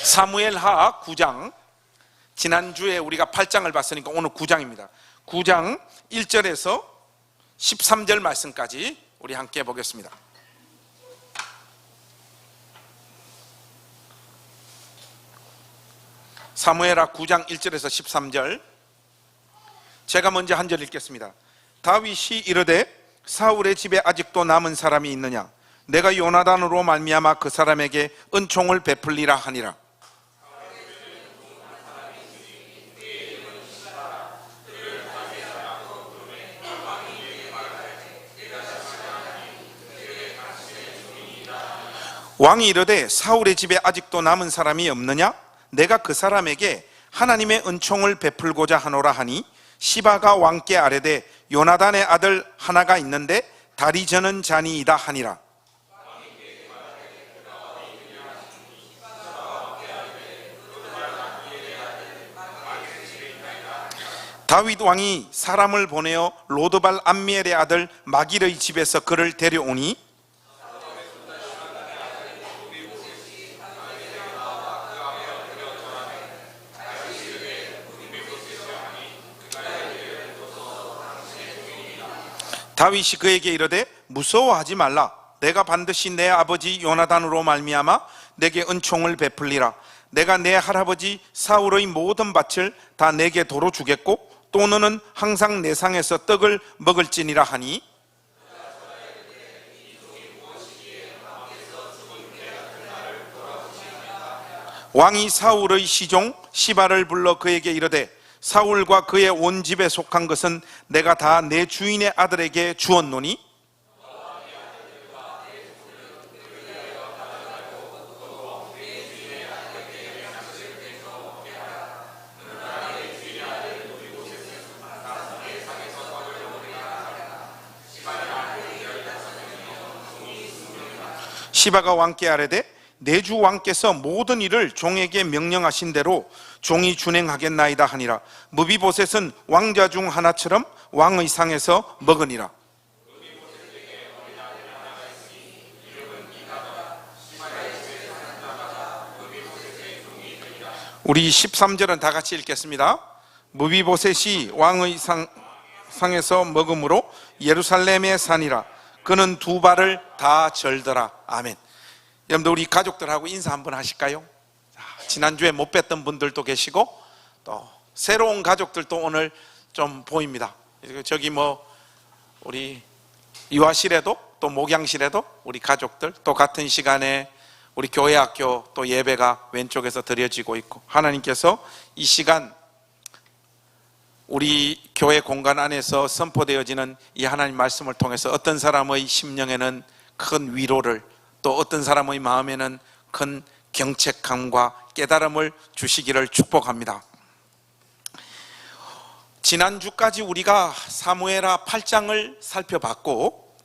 사무엘하 9장, 지난주에 우리가 8장을 봤으니까 오늘 9장입니다. 9장 1절에서 13절 말씀까지 우리 함께 보겠습니다. 사무엘하 9장 1절에서 13절, 제가 먼저 한 절 읽겠습니다. 다윗이 이르되 사울의 집에 아직도 남은 사람이 있느냐? 내가 요나단으로 말미암아 그 사람에게 은총을 베풀리라 하니라. 왕이 이르되 사울의 집에 아직도 남은 사람이 없느냐? 내가 그 사람에게 하나님의 은총을 베풀고자 하노라 하니, 시바가 왕께 아뢰되 요나단의 아들 하나가 있는데 다리 저는 자니이다 하니라. 다윗 왕이 사람을 보내어 로드발 암미엘의 아들 마길의 집에서 그를 데려오니, 다윗이 그에게 이르되 무서워하지 말라. 내가 반드시 내 아버지 요나단으로 말미암아 내게 은총을 베풀리라. 내가 내 할아버지 사울의 모든 밭을 다 내게 도로 주겠고 또 너는 항상 내 상에서 떡을 먹을지니라 하니, 왕이 사울의 시종 시바를 불러 그에게 이르되 사울과 그의 온 집에 속한 것은 내가 다 내 주인의 아들에게 주었노니 시바가 왕께 아뢰되 내 주 왕께서 모든 일을 종에게 명령하신 대로 종이 준행하겠나이다 하니라. 무비보셋은 왕자 중 하나처럼 왕의 상에서 먹으니라. 우리 13절은 다 같이 읽겠습니다. 무비보셋이 왕의 상에서 먹음으로 예루살렘에 사니라. 그는 두 발을 다 절더라. 아멘. 여러분들 우리 가족들하고 인사 한번 하실까요? 지난주에 못 뵀던 분들도 계시고 또 새로운 가족들도 오늘 좀 보입니다. 저기 우리 유아실에도 또 목양실에도 우리 가족들, 또 같은 시간에 우리 교회 학교 또 예배가 왼쪽에서 드려지고 있고, 하나님께서 이 시간 우리 교회 공간 안에서 선포되어지는 이 하나님 말씀을 통해서 어떤 사람의 심령에는 큰 위로를, 또 어떤 사람의 마음에는 큰 경책함과 깨달음을 주시기를 축복합니다. 지난주까지 우리가 사무엘하 8장을 살펴봤고,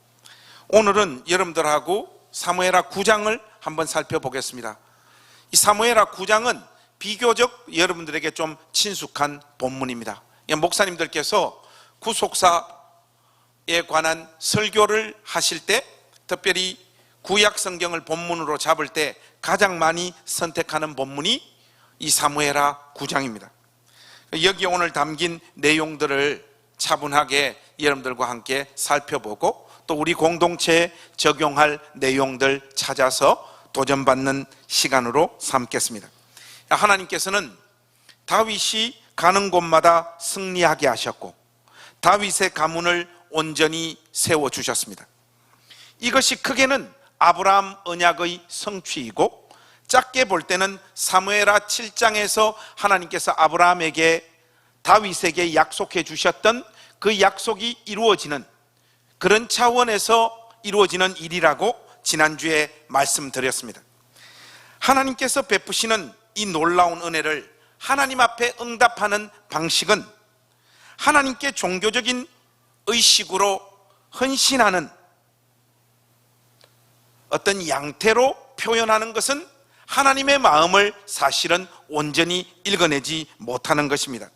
오늘은 여러분들하고 사무엘하 9장을 한번 살펴보겠습니다. 이 사무엘하 9장은 비교적 여러분들에게 좀 친숙한 본문입니다. 목사님들께서 구속사에 관한 설교를 하실 때, 특별히 구약 성경을 본문으로 잡을 때 가장 많이 선택하는 본문이 이 사무엘하 9장입니다. 여기 오늘 담긴 내용들을 차분하게 여러분들과 함께 살펴보고, 또 우리 공동체에 적용할 내용들 찾아서 도전받는 시간으로 삼겠습니다. 하나님께서는 다윗이 가는 곳마다 승리하게 하셨고 다윗의 가문을 온전히 세워주셨습니다. 이것이 크게는 아브라함 언약의 성취이고, 작게 볼 때는 사무엘하 7장에서 하나님께서 아브라함에게 다윗에게 약속해 주셨던 그 약속이 이루어지는 그런 차원에서 이루어지는 일이라고 지난주에 말씀드렸습니다. 하나님께서 베푸시는 이 놀라운 은혜를 하나님 앞에 응답하는 방식은 하나님께 종교적인 의식으로 헌신하는 어떤 양태로 표현하는 것은 하나님의 마음을 사실은 온전히 읽어내지 못하는 것입니다.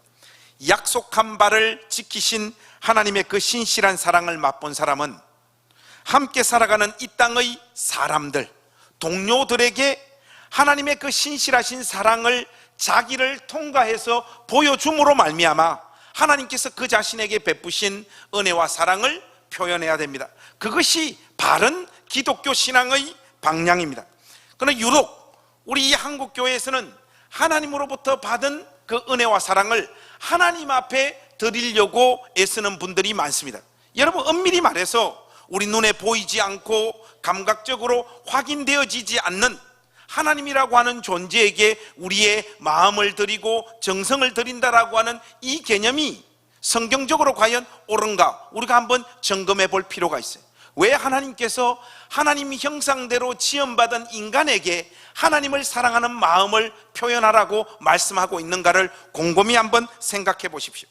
약속한 바를 지키신 하나님의 그 신실한 사랑을 맛본 사람은 함께 살아가는 이 땅의 사람들, 동료들에게 하나님의 그 신실하신 사랑을 자기를 통과해서 보여줌으로 말미암아 하나님께서 그 자신에게 베푸신 은혜와 사랑을 표현해야 됩니다. 그것이 바른 기독교 신앙의 방향입니다. 그러나 유독 우리 이 한국교회에서는 하나님으로부터 받은 그 은혜와 사랑을 하나님 앞에 드리려고 애쓰는 분들이 많습니다. 여러분, 엄밀히 말해서 우리 눈에 보이지 않고 감각적으로 확인되어지지 않는 하나님이라고 하는 존재에게 우리의 마음을 드리고 정성을 드린다라고 하는 이 개념이 성경적으로 과연 옳은가, 우리가 한번 점검해 볼 필요가 있어요. 왜 하나님께서 하나님 형상대로 지음받은 인간에게 하나님을 사랑하는 마음을 표현하라고 말씀하고 있는가를 곰곰이 한번 생각해 보십시오.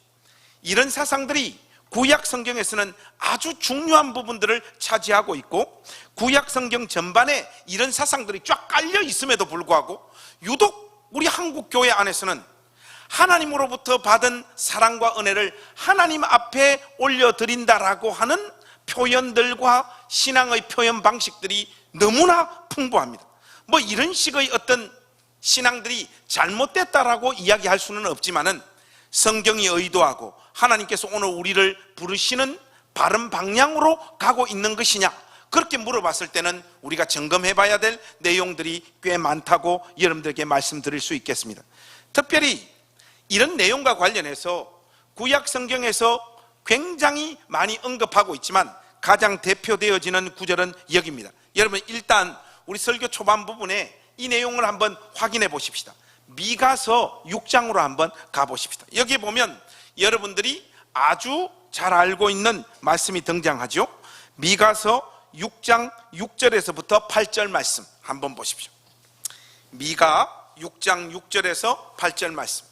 이런 사상들이 구약 성경에서는 아주 중요한 부분들을 차지하고 있고, 구약 성경 전반에 이런 사상들이 쫙 깔려 있음에도 불구하고 유독 우리 한국 교회 안에서는 하나님으로부터 받은 사랑과 은혜를 하나님 앞에 올려드린다라고 하는 표현들과 신앙의 표현 방식들이 너무나 풍부합니다. 뭐 이런 식의 어떤 신앙들이 잘못됐다라고 이야기할 수는 없지만은 성경이 의도하고 하나님께서 오늘 우리를 부르시는 바른 방향으로 가고 있는 것이냐, 그렇게 물어봤을 때는 우리가 점검해 봐야 될 내용들이 꽤 많다고 여러분들에게 말씀드릴 수 있겠습니다. 특별히 이런 내용과 관련해서 구약 성경에서 굉장히 많이 언급하고 있지만 가장 대표되어지는 구절은 여기입니다. 여러분, 일단 우리 설교 초반 부분에 이 내용을 한번 확인해 보십시다. 미가서 6장으로 한번 가보십시다. 여기 보면 여러분들이 아주 잘 알고 있는 말씀이 등장하죠. 미가서 6장 6절에서부터 8절 말씀 한번 보십시오. 미가 6장 6절에서 8절 말씀,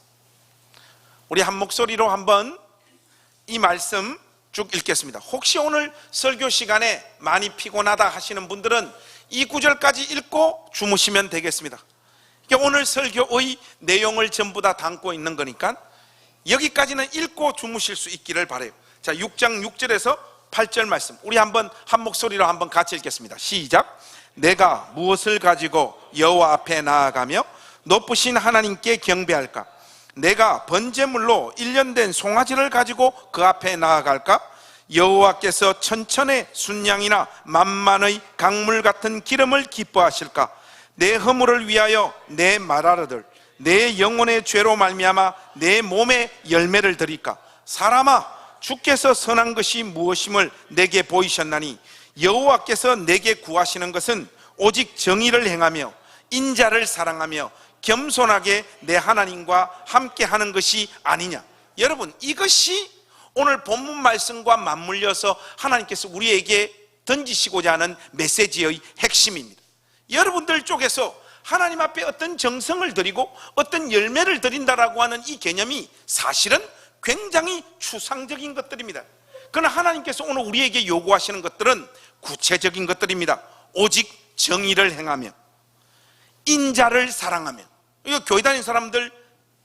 우리 한 목소리로 한번 이 말씀 쭉 읽겠습니다. 혹시 오늘 설교 시간에 많이 피곤하다 하시는 분들은 이 구절까지 읽고 주무시면 되겠습니다. 오늘 설교의 내용을 전부 다 담고 있는 거니까 여기까지는 읽고 주무실 수 있기를 바라요. 자, 6장 6절에서 8절 말씀, 우리 한번 한 목소리로 한번 같이 읽겠습니다. 시작. 내가 무엇을 가지고 여호와 앞에 나아가며 높으신 하나님께 경배할까? 내가 번제물로 1년 된 송아지를 가지고 그 앞에 나아갈까? 여호와께서 천천의 순양이나 만만의 강물 같은 기름을 기뻐하실까? 내 허물을 위하여 내 말하르들 내 영혼의 죄로 말미암아 내 몸에 열매를 드릴까? 사람아, 주께서 선한 것이 무엇임을 내게 보이셨나니 여호와께서 내게 구하시는 것은 오직 정의를 행하며 인자를 사랑하며 겸손하게 내 하나님과 함께 하는 것이 아니냐. 여러분, 이것이 오늘 본문 말씀과 맞물려서 하나님께서 우리에게 던지시고자 하는 메시지의 핵심입니다. 여러분들 쪽에서 하나님 앞에 어떤 정성을 드리고 어떤 열매를 드린다라고 하는 이 개념이 사실은 굉장히 추상적인 것들입니다. 그러나 하나님께서 오늘 우리에게 요구하시는 것들은 구체적인 것들입니다. 오직 정의를 행하며 인자를 사랑하며, 이거 교회 다니는 사람들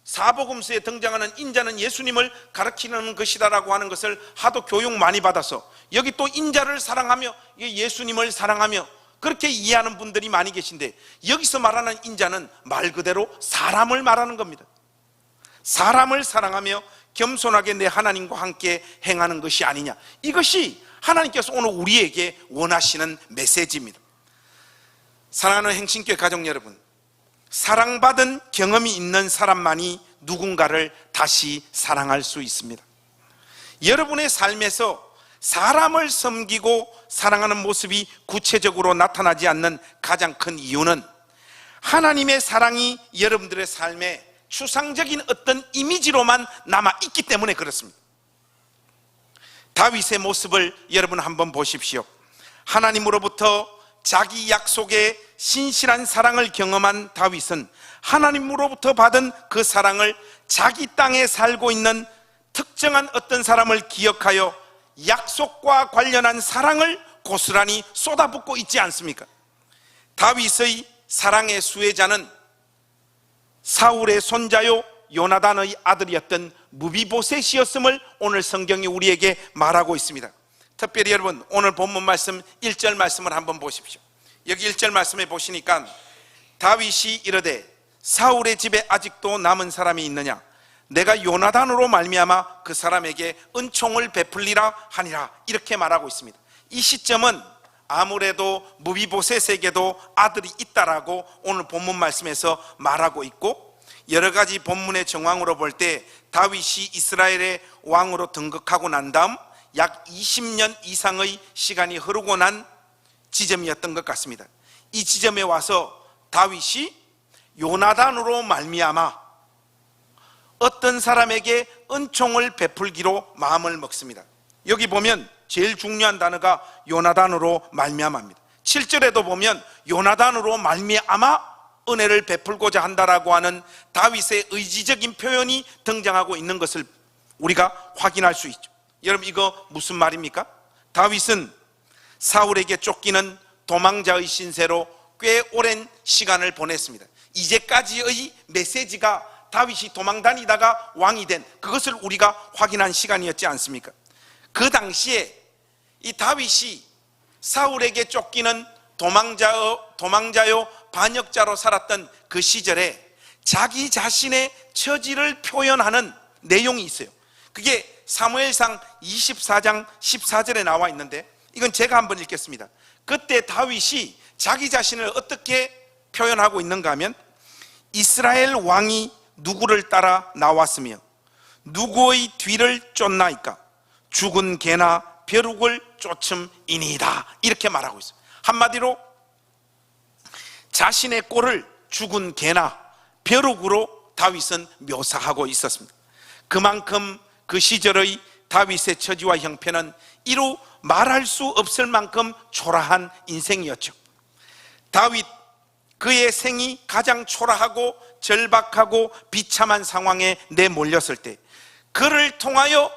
사복음서에 등장하는 인자는 예수님을 가리키는 것이다라고 하는 것을 하도 교육 많이 받아서 여기 또 인자를 사랑하며 예수님을 사랑하며 그렇게 이해하는 분들이 많이 계신데, 여기서 말하는 인자는 말 그대로 사람을 말하는 겁니다. 사람을 사랑하며 겸손하게 내 하나님과 함께 행하는 것이 아니냐, 이것이 하나님께서 오늘 우리에게 원하시는 메시지입니다. 사랑하는 행신교회 가족 여러분, 사랑받은 경험이 있는 사람만이 누군가를 다시 사랑할 수 있습니다. 여러분의 삶에서 사람을 섬기고 사랑하는 모습이 구체적으로 나타나지 않는 가장 큰 이유는 하나님의 사랑이 여러분들의 삶에 추상적인 어떤 이미지로만 남아있기 때문에 그렇습니다. 다윗의 모습을 여러분 한번 보십시오. 하나님으로부터 자기 약속의 신실한 사랑을 경험한 다윗은 하나님으로부터 받은 그 사랑을 자기 땅에 살고 있는 특정한 어떤 사람을 기억하여 약속과 관련한 사랑을 고스란히 쏟아붓고 있지 않습니까? 다윗의 사랑의 수혜자는 사울의 손자요 요나단의 아들이었던 무비보셋이었음을 오늘 성경이 우리에게 말하고 있습니다. 특별히 여러분, 오늘 본문 말씀 1절 말씀을 한번 보십시오. 여기 1절 말씀에 보시니까 다윗이 이르되 사울의 집에 아직도 남은 사람이 있느냐? 내가 요나단으로 말미암아 그 사람에게 은총을 베풀리라 하니라. 이렇게 말하고 있습니다. 이 시점은 아무래도 무비보셋에게도 아들이 있다라고 오늘 본문 말씀에서 말하고 있고, 여러 가지 본문의 정황으로 볼 때 다윗이 이스라엘의 왕으로 등극하고 난 다음 약 20년 이상의 시간이 흐르고 난 지점이었던 것 같습니다. 이 지점에 와서 다윗이 요나단으로 말미암아 어떤 사람에게 은총을 베풀기로 마음을 먹습니다. 여기 보면 제일 중요한 단어가 요나단으로 말미암아입니다. 7절에도 보면 요나단으로 말미암아 은혜를 베풀고자 한다라고 하는 다윗의 의지적인 표현이 등장하고 있는 것을 우리가 확인할 수 있죠. 여러분, 이거 무슨 말입니까? 다윗은 사울에게 쫓기는 도망자의 신세로 꽤 오랜 시간을 보냈습니다. 이제까지의 메시지가 다윗이 도망 다니다가 왕이 된 그것을 우리가 확인한 시간이었지 않습니까? 그 당시에 이 다윗이 사울에게 쫓기는 도망자요 반역자로 살았던 그 시절에 자기 자신의 처지를 표현하는 내용이 있어요. 그게 사무엘상 24장 14절에 나와 있는데, 이건 제가 한번 읽겠습니다. 그때 다윗이 자기 자신을 어떻게 표현하고 있는가 하면, 이스라엘 왕이 누구를 따라 나왔으며 누구의 뒤를 쫓나이까? 죽은 개나 벼룩을 쫓음이니이다. 이렇게 말하고 있어요. 한마디로 자신의 꼴을 죽은 개나 벼룩으로 다윗은 묘사하고 있었습니다. 그만큼 그 시절의 다윗의 처지와 형편은 이루 말할 수 없을 만큼 초라한 인생이었죠. 다윗, 그의 생이 가장 초라하고 절박하고 비참한 상황에 내몰렸을 때 그를 통하여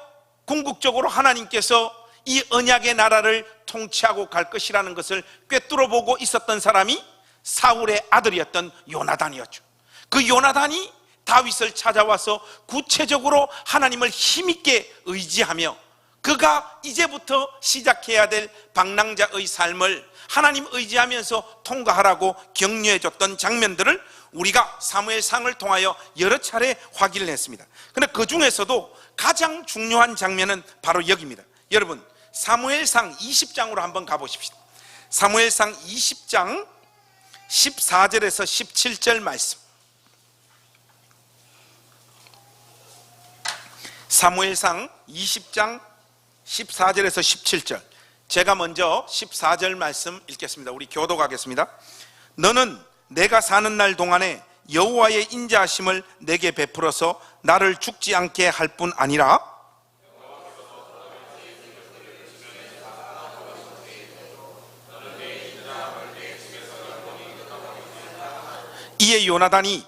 궁극적으로 하나님께서 이 언약의 나라를 통치하고 갈 것이라는 것을 꿰뚫어 보고 있었던 사람이 사울의 아들이었던 요나단이었죠. 그 요나단이 다윗을 찾아와서 구체적으로 하나님을 힘있게 의지하며 그가 이제부터 시작해야 될 방랑자의 삶을 하나님 의지하면서 통과하라고 격려해줬던 장면들을 우리가 사무엘상을 통하여 여러 차례 확인을 했습니다. 그런데 그 중에서도 가장 중요한 장면은 바로 여기입니다. 여러분, 사무엘상 20장으로 한번 가보십시다. 사무엘상 20장 14절에서 17절 말씀. 사무엘상 20장 14절에서 17절. 제가 먼저 14절 말씀 읽겠습니다. 우리 교독하겠습니다. 너는 내가 사는 날 동안에 여호와의 인자하심을 내게 베풀어서 나를 죽지 않게 할 뿐 아니라 이에 요나단이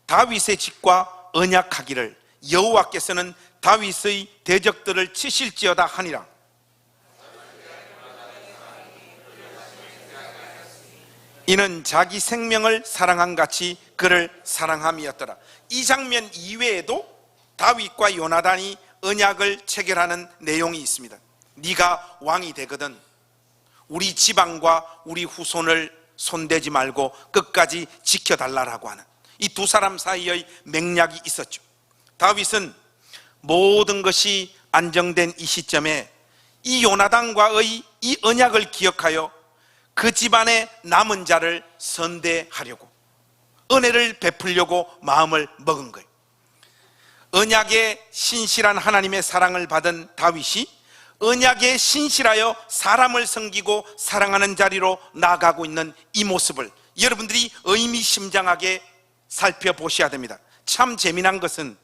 다윗의 집과 언약하기를 여호와께서는 다윗의 대적들을 치실지어다 하니라. 이는 자기 생명을 사랑한 같이 그를 사랑함이었더라. 이 장면 이외에도 다윗과 요나단이 언약을 체결하는 내용이 있습니다. 네가 왕이 되거든 우리 지방과 우리 후손을 손대지 말고 끝까지 지켜달라고 하는 이 두 사람 사이의 맥락이 있었죠. 다윗은 모든 것이 안정된 이 시점에 이 요나단과의 이 언약을 기억하여 그 집안의 남은 자를 선대하려고 은혜를 베풀려고 마음을 먹은 거예요. 언약에 신실한 하나님의 사랑을 받은 다윗이 언약에 신실하여 사람을 섬기고 사랑하는 자리로 나아가고 있는 이 모습을 여러분들이 의미심장하게 살펴보셔야 됩니다. 참 재미난 것은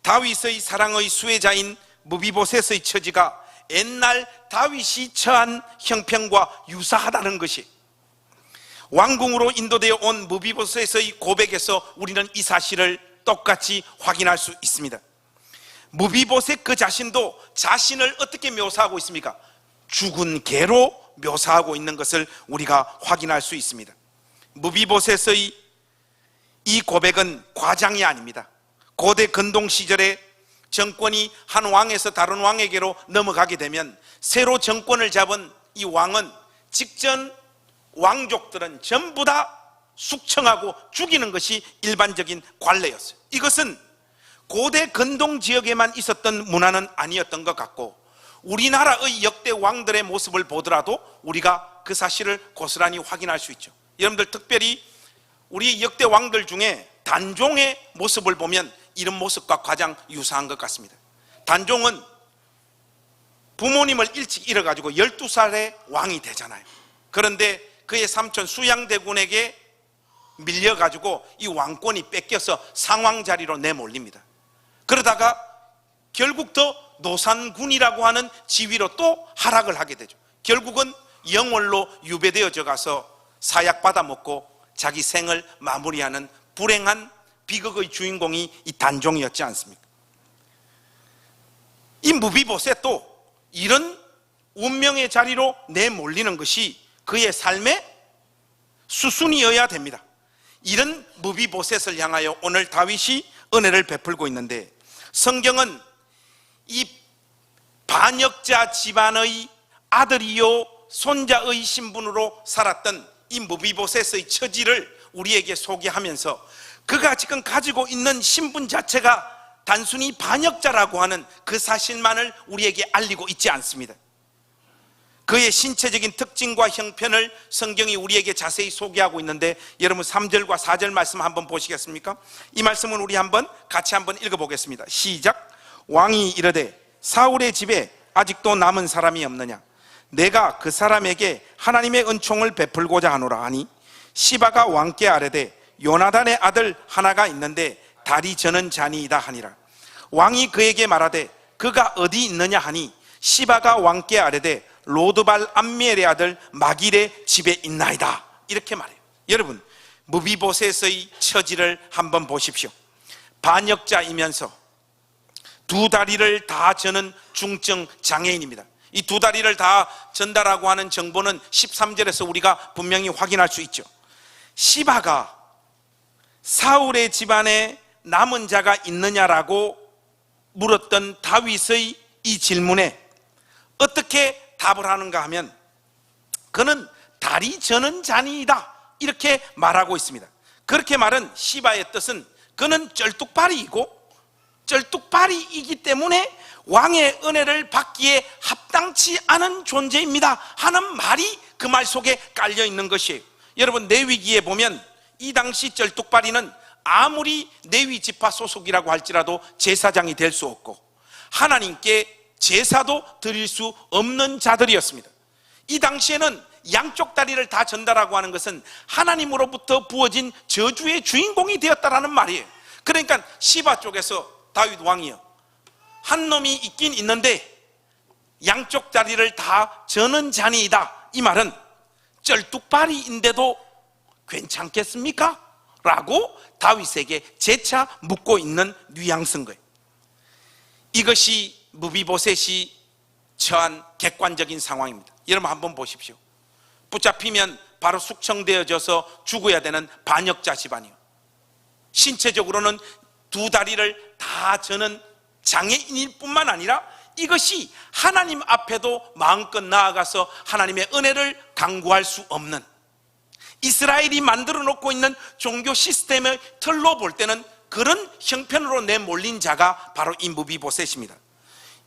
다윗의 사랑의 수혜자인 무비보셋의 처지가 옛날 다윗이 처한 형편과 유사하다는 것이 왕궁으로 인도되어 온 무비보셋의 고백에서 우리는 이 사실을 똑같이 확인할 수 있습니다. 무비보셋 그 자신도 자신을 어떻게 묘사하고 있습니까? 죽은 개로 묘사하고 있는 것을 우리가 확인할 수 있습니다. 무비보셋의 이 고백은 과장이 아닙니다. 고대 근동 시절에 정권이 한 왕에서 다른 왕에게로 넘어가게 되면 새로 정권을 잡은 이 왕은 직전 왕족들은 전부 다 숙청하고 죽이는 것이 일반적인 관례였어요. 이것은 고대 근동 지역에만 있었던 문화는 아니었던 것 같고, 우리나라의 역대 왕들의 모습을 보더라도 우리가 그 사실을 고스란히 확인할 수 있죠. 여러분들, 특별히 우리 역대 왕들 중에 단종의 모습을 보면 이런 모습과 가장 유사한 것 같습니다. 단종은 부모님을 일찍 잃어가지고 12살에 왕이 되잖아요. 그런데 그의 삼촌 수양대군에게 밀려가지고 이 왕권이 뺏겨서 상왕 자리로 내몰립니다. 그러다가 결국 더 노산군이라고 하는 지위로 또 하락을 하게 되죠. 결국은 영월로 유배되어져 가서 사약 받아먹고 자기 생을 마무리하는 불행한 비극의 주인공이 이 단종이었지 않습니까? 이 무비보셋도 이런 운명의 자리로 내몰리는 것이 그의 삶의 수순이어야 됩니다. 이런 무비보셋을 향하여 오늘 다윗이 은혜를 베풀고 있는데, 성경은 이 반역자 집안의 아들이요 손자의 신분으로 살았던 이 무비보셋의 처지를 우리에게 소개하면서 그가 지금 가지고 있는 신분 자체가 단순히 반역자라고 하는 그 사실만을 우리에게 알리고 있지 않습니다. 그의 신체적인 특징과 형편을 성경이 우리에게 자세히 소개하고 있는데, 여러분 3절과 4절 말씀 한번 보시겠습니까? 이 말씀은 우리 같이 한번 읽어보겠습니다. 시작. 왕이 이르되 사울의 집에 아직도 남은 사람이 없느냐? 내가 그 사람에게 하나님의 은총을 베풀고자 하노라 하니, 시바가 왕께 아뢰되 요나단의 아들 하나가 있는데 다리 저는 자니이다 하니라. 왕이 그에게 말하되 그가 어디 있느냐 하니, 시바가 왕께 아뢰되 로드발 암미엘의 아들 마길의 집에 있나이다, 이렇게 말해요. 여러분, 무비보셋의 처지를 한번 보십시오. 반역자이면서 두 다리를 다 저는 중증 장애인입니다. 이 두 다리를 다 전다라고 하는 정보는 13절에서 우리가 분명히 확인할 수 있죠. 시바가 사울의 집안에 남은 자가 있느냐라고 물었던 다윗의 이 질문에 어떻게 답을 하는가 하면, 그는 다리 저는 자니이다, 이렇게 말하고 있습니다. 그렇게 말한 시바의 뜻은 그는 쩔뚝발이이고 쩔뚝발이이기 때문에 왕의 은혜를 받기에 합당치 않은 존재입니다 하는 말이 그 말 속에 깔려 있는 것이에요. 여러분, 레위기에 보면 이 당시 쩔뚝발이는 아무리 레위 지파 소속이라고 할지라도 제사장이 될 수 없고 하나님께 제사도 드릴 수 없는 자들이었습니다. 이 당시에는 양쪽 다리를 다 전다라고 하는 것은 하나님으로부터 부어진 저주의 주인공이 되었다라는 말이에요. 그러니까 시바 쪽에서 다윗 왕이요, 한 놈이 있긴 있는데 양쪽 다리를 다 저는 자니이다, 이 말은 쩔뚝발이인데도 괜찮겠습니까? 라고 다윗에게 재차 묻고 있는 뉘앙스인 거예요. 이것이 무비보셋이 처한 객관적인 상황입니다. 여러분 한번 보십시오. 붙잡히면 바로 숙청되어져서 죽어야 되는 반역자 집안이요, 신체적으로는 두 다리를 다 저는 장애인일 뿐만 아니라 이것이 하나님 앞에도 마음껏 나아가서 하나님의 은혜를 간구할 수 없는, 이스라엘이 만들어 놓고 있는 종교 시스템의 틀로 볼 때는 그런 형편으로 내몰린 자가 바로 이 무비보셋입니다.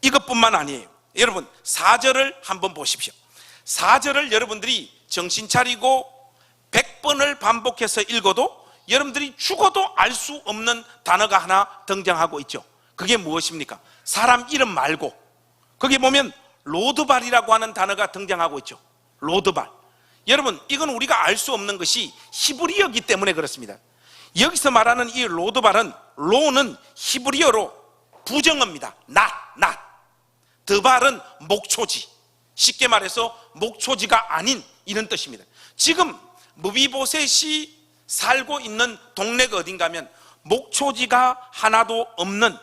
이것뿐만 아니에요. 여러분 4절을 한번 보십시오. 4절을 여러분들이 정신 차리고 100번을 반복해서 읽어도 여러분들이 죽어도 알 수 없는 단어가 하나 등장하고 있죠. 그게 무엇입니까? 사람 이름 말고 거기 보면 로드발이라고 하는 단어가 등장하고 있죠. 로드발. 여러분, 이건 우리가 알 수 없는 것이 히브리어이기 때문에 그렇습니다. 여기서 말하는 이 로드발은, 로는 히브리어로 부정어입니다. not. 드발은 목초지, 쉽게 말해서 목초지가 아닌 이런 뜻입니다. 지금 무비보셋이 살고 있는 동네가 어딘가 하면 목초지가 하나도 없는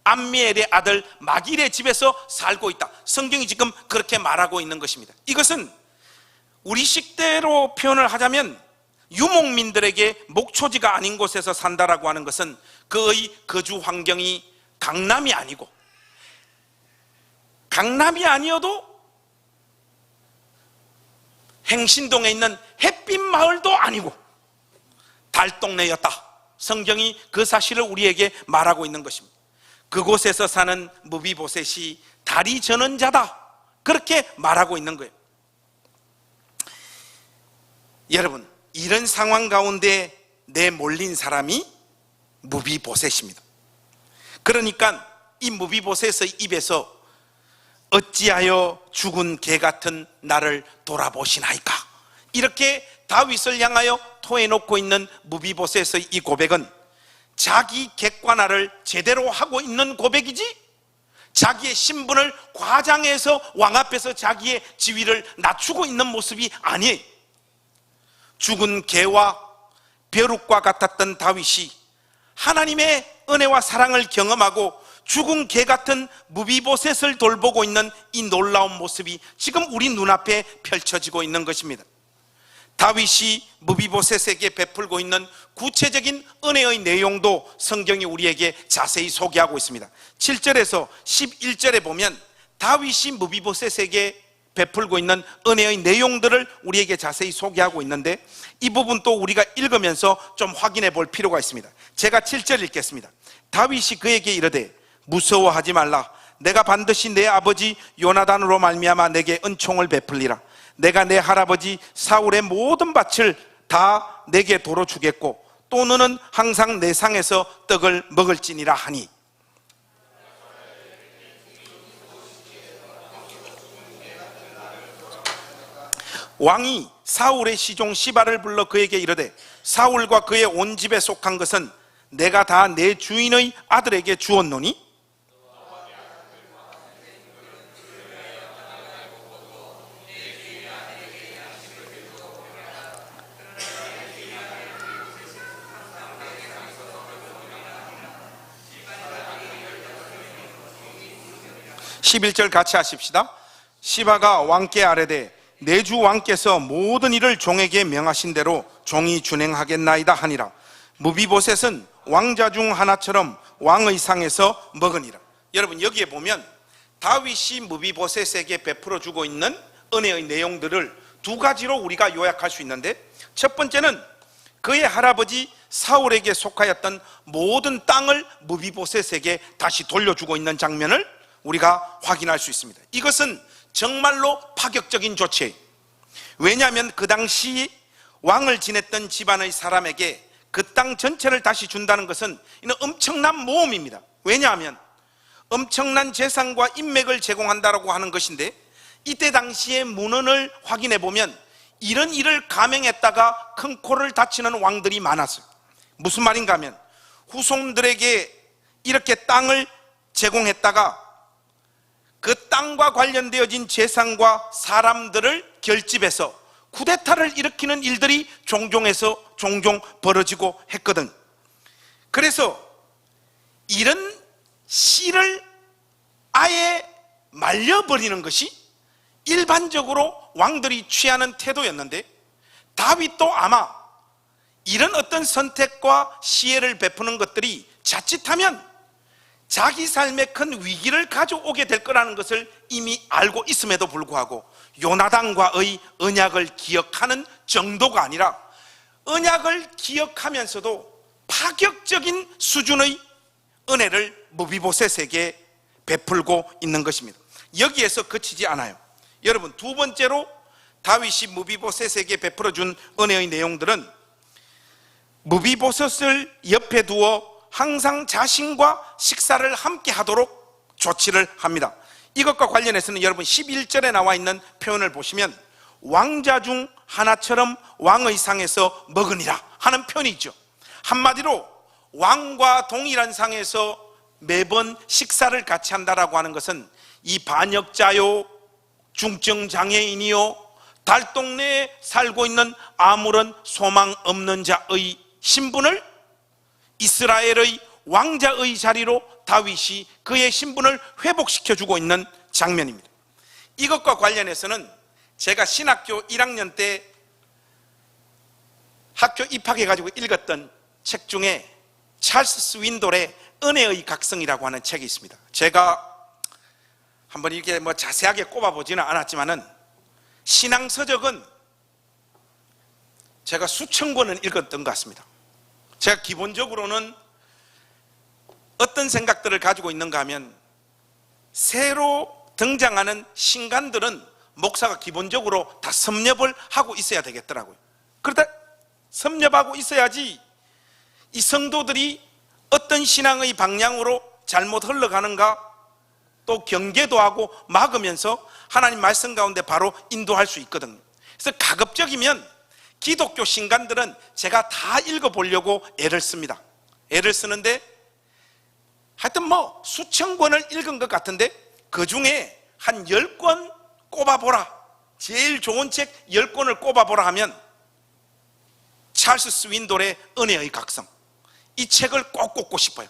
암미엘의 아들 마길의 집에서 살고 있다. 성경이 지금 그렇게 말하고 있는 것입니다. 이것은 우리 식대로 표현을 하자면 유목민들에게 목초지가 아닌 곳에서 산다라고 하는 것은 그의 거주 환경이 강남이 아니고, 강남이 아니어도 행신동에 있는 햇빛 마을도 아니고, 달동네였다. 성경이 그 사실을 우리에게 말하고 있는 것입니다. 그곳에서 사는 무비보셋이 다리 저는 자다, 그렇게 말하고 있는 거예요. 여러분, 이런 상황 가운데 내몰린 사람이 무비보셋입니다. 그러니까 이 무비보셋의 입에서 어찌하여 죽은 개 같은 나를 돌아보시나이까, 이렇게 다윗을 향하여 토해놓고 있는 무비보셋의 이 고백은 자기 객관화를 제대로 하고 있는 고백이지, 자기의 신분을 과장해서 왕 앞에서 자기의 지위를 낮추고 있는 모습이 아니에요. 죽은 개와 벼룩과 같았던 다윗이 하나님의 은혜와 사랑을 경험하고 죽은 개 같은 무비보셋을 돌보고 있는 이 놀라운 모습이 지금 우리 눈앞에 펼쳐지고 있는 것입니다. 다윗이 무비보셋에게 베풀고 있는 구체적인 은혜의 내용도 성경이 우리에게 자세히 소개하고 있습니다. 7절에서 11절에 보면 다윗이 무비보셋에게 베풀고 있는 은혜의 내용들을 우리에게 자세히 소개하고 있는데, 이 부분 또 우리가 읽으면서 좀 확인해 볼 필요가 있습니다. 제가 7절 읽겠습니다. 다윗이 그에게 이르되 무서워하지 말라. 내가 반드시 내 아버지 요나단으로 말미암아 내게 은총을 베풀리라. 내가 내 할아버지 사울의 모든 밭을 다 내게 도로 주겠고 또 너는 항상 내 상에서 떡을 먹을지니라 하니. 왕이 사울의 시종 시바를 불러 그에게 이르되 사울과 그의 온 집에 속한 것은 내가 다 내 주인의 아들에게 주었노니 11절 같이 하십시다. 시바가 왕께 아뢰되 내 주 왕께서 모든 일을 종에게 명하신 대로 종이 준행하겠나이다 하니라. 무비보셋은 왕자 중 하나처럼 왕의 상에서 먹으니라. 여러분, 여기에 보면 다윗이 무비보셋에게 베풀어 주고 있는 은혜의 내용들을 두 가지로 우리가 요약할 수 있는데, 첫 번째는 그의 할아버지 사울에게 속하였던 모든 땅을 무비보셋에게 다시 돌려주고 있는 장면을 우리가 확인할 수 있습니다. 이것은 정말로 파격적인 조치예요. 왜냐하면 그 당시 왕을 지냈던 집안의 사람에게 그 땅 전체를 다시 준다는 것은 이는 엄청난 모험입니다. 왜냐하면 엄청난 재산과 인맥을 제공한다라고 하는 것인데, 이때 당시의 문헌을 확인해 보면 이런 일을 감행했다가 큰 코를 다치는 왕들이 많았어요. 무슨 말인가 하면 후손들에게 이렇게 땅을 제공했다가 그 땅과 관련되어진 재산과 사람들을 결집해서 쿠데타를 일으키는 일들이 종종 벌어지고 했거든. 그래서 이런 씨를 아예 말려버리는 것이 일반적으로 왕들이 취하는 태도였는데, 다윗도 아마 이런 어떤 선택과 시혜를 베푸는 것들이 자칫하면 자기 삶에 큰 위기를 가져오게 될 거라는 것을 이미 알고 있음에도 불구하고 요나단과의 언약을 기억하는 정도가 아니라 언약을 기억하면서도 파격적인 수준의 은혜를 무비보셋에게 베풀고 있는 것입니다. 여기에서 그치지 않아요. 여러분, 두 번째로 다윗이 무비보셋에게 베풀어 준 은혜의 내용들은 무비보셋을 옆에 두어 항상 자신과 식사를 함께 하도록 조치를 합니다. 이것과 관련해서는 여러분 11절에 나와 있는 표현을 보시면 왕자 중 하나처럼 왕의 상에서 먹으니라 하는 표현이 있죠. 한마디로 왕과 동일한 상에서 매번 식사를 같이 한다라고 하는 것은 이 반역자요, 중증장애인이요, 달동네에 살고 있는 아무런 소망 없는 자의 신분을 이스라엘의 왕자의 자리로 다윗이 그의 신분을 회복시켜주고 있는 장면입니다. 이것과 관련해서는 제가 신학교 1학년 때 학교 입학해가지고 읽었던 책 중에 찰스 스윈돌의 은혜의 각성이라고 하는 책이 있습니다. 제가 한번 이렇게 자세하게 꼽아보지는 않았지만은 신앙서적은 제가 수천 권은 읽었던 것 같습니다. 제가 기본적으로는 어떤 생각들을 가지고 있는가 하면, 새로 등장하는 신간들은 목사가 기본적으로 다 섭렵을 하고 있어야 되겠더라고요. 그러다 섭렵하고 있어야지 이 성도들이 어떤 신앙의 방향으로 잘못 흘러가는가 또 경계도 하고 막으면서 하나님 말씀 가운데 바로 인도할 수 있거든요. 그래서 가급적이면 기독교 신간들은 제가 다 읽어보려고 애를 씁니다. 애를 쓰는데 하여튼 뭐 수천 권을 읽은 것 같은데 그 중에 한 10권 꼽아보라, 제일 좋은 책 10권을 꼽아보라 하면 찰스 스윈돌의 은혜의 각성, 이 책을 꼭 꼽고 싶어요.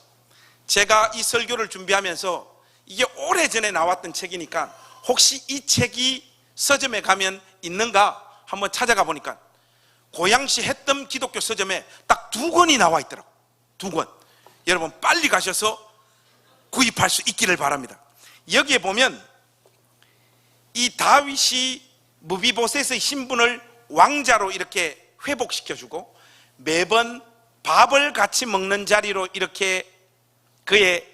제가 이 설교를 준비하면서 이게 오래전에 나왔던 책이니까 혹시 이 책이 서점에 가면 있는가 한번 찾아가 보니까 고양시 해뜸 기독교 서점에 딱 2권이 나와 있더라고요. 2권. 여러분 빨리 가셔서 구입할 수 있기를 바랍니다. 여기에 보면 이 다윗이 무비보셋의 신분을 왕자로 이렇게 회복시켜주고 매번 밥을 같이 먹는 자리로 이렇게 그의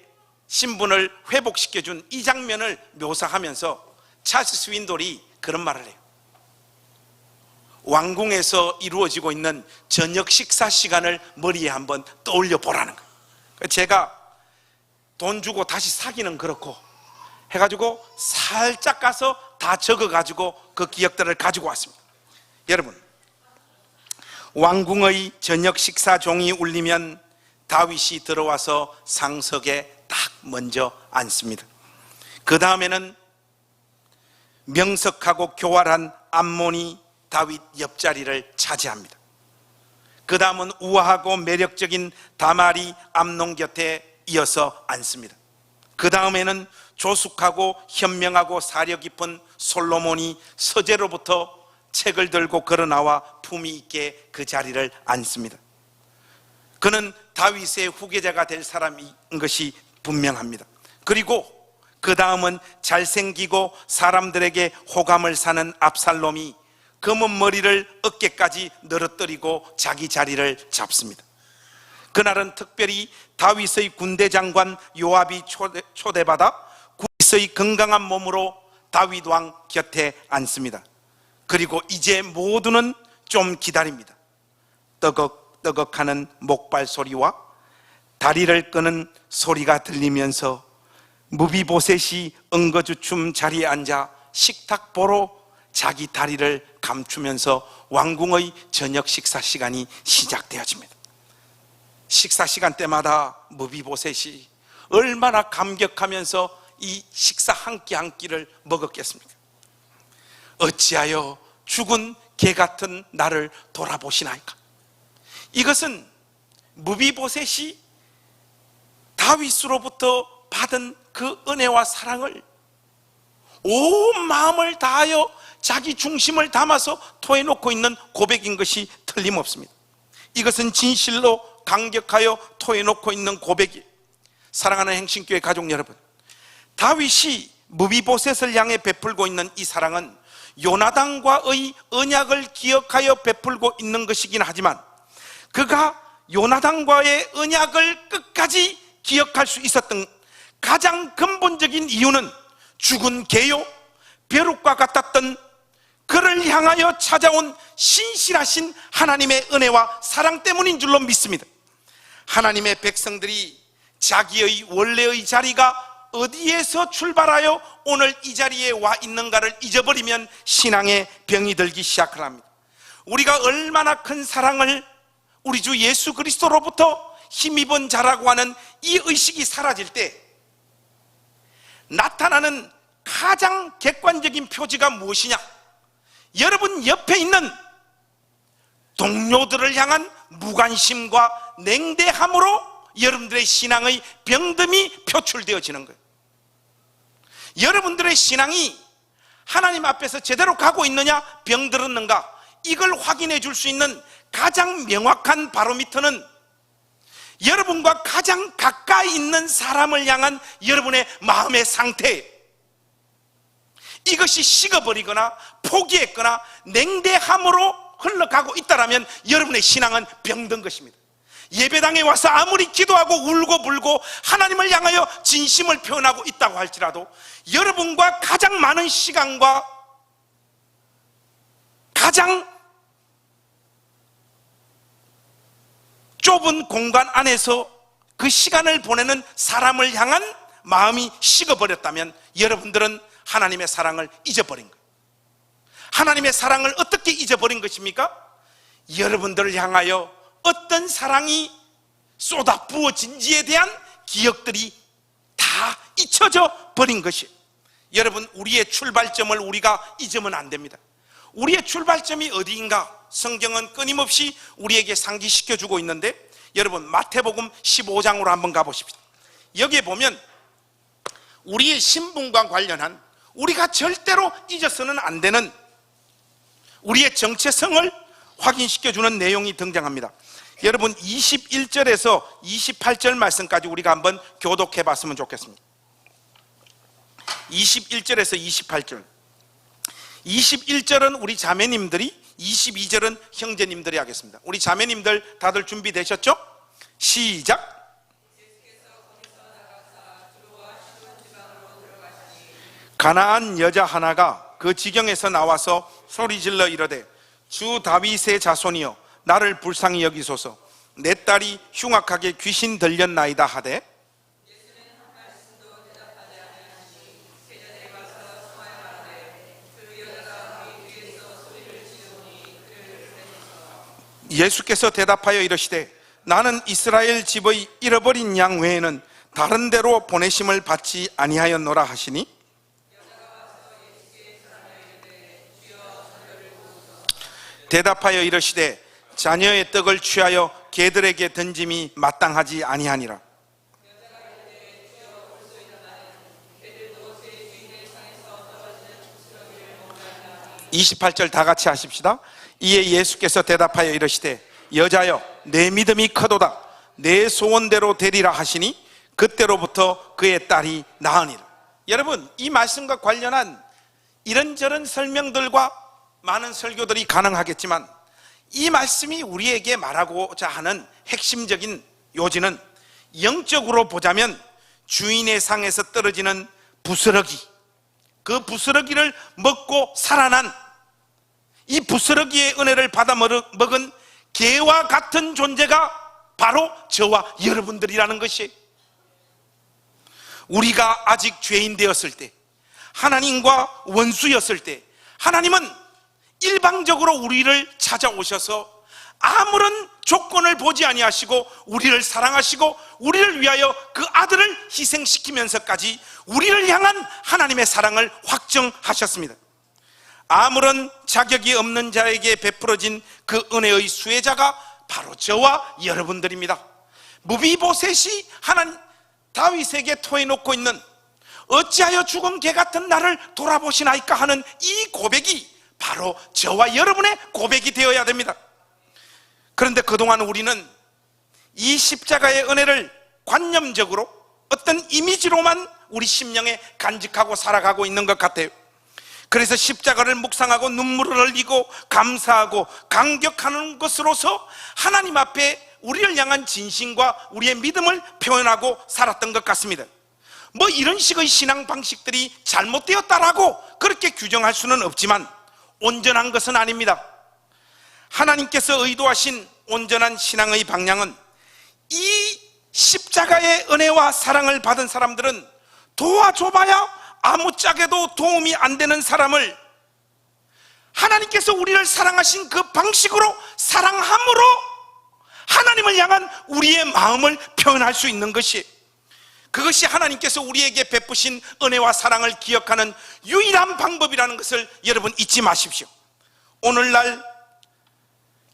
신분을 회복시켜준 이 장면을 묘사하면서 찰스 스윈돌이 그런 말을 해요. 왕궁에서 이루어지고 있는 저녁 식사 시간을 머리에 한번 떠올려 보라는 거예요. 제가 돈 주고 다시 사기는 그렇고 해가지고 살짝 가서 다 적어가지고 그 기억들을 가지고 왔습니다. 여러분, 왕궁의 저녁 식사 종이 울리면 다윗이 들어와서 상석에 딱 먼저 앉습니다. 그 다음에는 명석하고 교활한 암몬이 다윗 옆자리를 차지합니다. 그 다음은 우아하고 매력적인 다말이 암논 곁에 이어서 앉습니다. 그 다음에는 조숙하고 현명하고 사려 깊은 솔로몬이 서재로부터 책을 들고 걸어나와 품위 있게 그 자리를 앉습니다. 그는 다윗의 후계자가 될 사람인 것이 분명합니다. 그리고 그 다음은 잘생기고 사람들에게 호감을 사는 압살롬이 검은 머리를 어깨까지 늘어뜨리고 자기 자리를 잡습니다. 그날은 특별히 다윗의 군대 장관 요압이 초대받아 다윗의 건강한 몸으로 다윗 왕 곁에 앉습니다. 그리고 이제 모두는 좀 기다립니다. 떠걱떠걱하는 목발 소리와 다리를 끄는 소리가 들리면서 무비보셋이 엉거주춤 자리에 앉아 식탁 보러 자기 다리를 감추면서 왕궁의 저녁 식사 시간이 시작되어집니다. 식사 시간 때마다 무비보셋이 얼마나 감격하면서 이 식사 한 끼 한 끼를 먹었겠습니까? 어찌하여 죽은 개 같은 나를 돌아보시나이까? 이것은 무비보셋이 다윗으로부터 받은 그 은혜와 사랑을 온 마음을 다하여 자기 중심을 담아서 토해놓고 있는 고백인 것이 틀림없습니다. 이것은 진실로 감격하여 토해놓고 있는 고백이. 사랑하는 행신교회 가족 여러분, 다윗이 무비보셋을 향해 베풀고 있는 이 사랑은 요나단과의 언약을 기억하여 베풀고 있는 것이긴 하지만 그가 요나단과의 언약을 끝까지 기억할 수 있었던 가장 근본적인 이유는 죽은 개요 벼룩과 같았던 그를 향하여 찾아온 신실하신 하나님의 은혜와 사랑 때문인 줄로 믿습니다. 하나님의 백성들이 자기의 원래의 자리가 어디에서 출발하여 오늘 이 자리에 와 있는가를 잊어버리면 신앙에 병이 들기 시작을 합니다. 우리가 얼마나 큰 사랑을 우리 주 예수 그리스도로부터 힘입은 자라고 하는 이 의식이 사라질 때 나타나는 가장 객관적인 표지가 무엇이냐? 여러분 옆에 있는 동료들을 향한 무관심과 냉대함으로 여러분들의 신앙의 병듦이 표출되어지는 거예요. 여러분들의 신앙이 하나님 앞에서 제대로 가고 있느냐, 병들었는가, 이걸 확인해 줄 수 있는 가장 명확한 바로미터는 여러분과 가장 가까이 있는 사람을 향한 여러분의 마음의 상태, 이것이 식어버리거나 포기했거나 냉대함으로 흘러가고 있다면 여러분의 신앙은 병든 것입니다. 예배당에 와서 아무리 기도하고 울고 불고 하나님을 향하여 진심을 표현하고 있다고 할지라도 여러분과 가장 많은 시간과 가장 좁은 공간 안에서 그 시간을 보내는 사람을 향한 마음이 식어버렸다면 여러분들은 하나님의 사랑을 잊어버린 거예요. 하나님의 사랑을 어떻게 잊어버린 것입니까? 여러분들을 향하여 어떤 사랑이 쏟아 부어진지에 대한 기억들이 다 잊혀져 버린 것이에요. 여러분, 우리의 출발점을 우리가 잊으면 안 됩니다. 우리의 출발점이 어디인가? 성경은 끊임없이 우리에게 상기시켜주고 있는데, 여러분 마태복음 15장으로 한번 가보십시다. 여기에 보면 우리의 신분과 관련한, 우리가 절대로 잊어서는 안 되는 우리의 정체성을 확인시켜주는 내용이 등장합니다. 여러분 21절에서 28절 말씀까지 우리가 한번 교독해 봤으면 좋겠습니다. 21절에서 28절. 21절은 우리 자매님들이, 22절은 형제님들이 하겠습니다. 우리 자매님들 다들 준비되셨죠? 시작. 가나안 여자 하나가 그 지경에서 나와서 소리질러 이르되 주 다윗의 자손이여 나를 불쌍히 여기소서. 내 딸이 흉악하게 귀신 들렸나이다 하되 예수께서 대답하여 이르시되 나는 이스라엘 집의 잃어버린 양 외에는 다른 데로 보내심을 받지 아니하였노라 하시니 대답하여 이르시되 자녀의 떡을 취하여 개들에게 던짐이 마땅하지 아니하니라. 28절 다 같이 하십시다. 이에 예수께서 대답하여 이르시되 여자여 내 믿음이 크도다. 내 소원대로 되리라 하시니 그때로부터 그의 딸이 나으니라. 여러분, 이 말씀과 관련한 이런저런 설명들과 많은 설교들이 가능하겠지만 이 말씀이 우리에게 말하고자 하는 핵심적인 요지는, 영적으로 보자면 주인의 상에서 떨어지는 부스러기, 그 부스러기를 먹고 살아난, 이 부스러기의 은혜를 받아 먹은 개와 같은 존재가 바로 저와 여러분들이라는 것이, 우리가 아직 죄인 되었을 때, 하나님과 원수였을 때 하나님은 일방적으로 우리를 찾아오셔서 아무런 조건을 보지 아니하시고 우리를 사랑하시고 우리를 위하여 그 아들을 희생시키면서까지 우리를 향한 하나님의 사랑을 확정하셨습니다. 아무런 자격이 없는 자에게 베풀어진 그 은혜의 수혜자가 바로 저와 여러분들입니다. 무비보셋이 하나님 다윗에게 토해놓고 있는 어찌하여 죽은 개 같은 나를 돌아보시나이까 하는 이 고백이 바로 저와 여러분의 고백이 되어야 됩니다. 그런데 그동안 우리는 이 십자가의 은혜를 관념적으로 어떤 이미지로만 우리 심령에 간직하고 살아가고 있는 것 같아요. 그래서 십자가를 묵상하고 눈물을 흘리고 감사하고 감격하는 것으로서 하나님 앞에 우리를 향한 진심과 우리의 믿음을 표현하고 살았던 것 같습니다. 뭐 이런 식의 신앙 방식들이 잘못되었다라고 그렇게 규정할 수는 없지만 온전한 것은 아닙니다. 하나님께서 의도하신 온전한 신앙의 방향은, 이 십자가의 은혜와 사랑을 받은 사람들은 도와줘봐야 아무짝에도 도움이 안 되는 사람을 하나님께서 우리를 사랑하신 그 방식으로 사랑함으로 하나님을 향한 우리의 마음을 표현할 수 있는 것이, 그것이 하나님께서 우리에게 베푸신 은혜와 사랑을 기억하는 유일한 방법이라는 것을 여러분 잊지 마십시오. 오늘날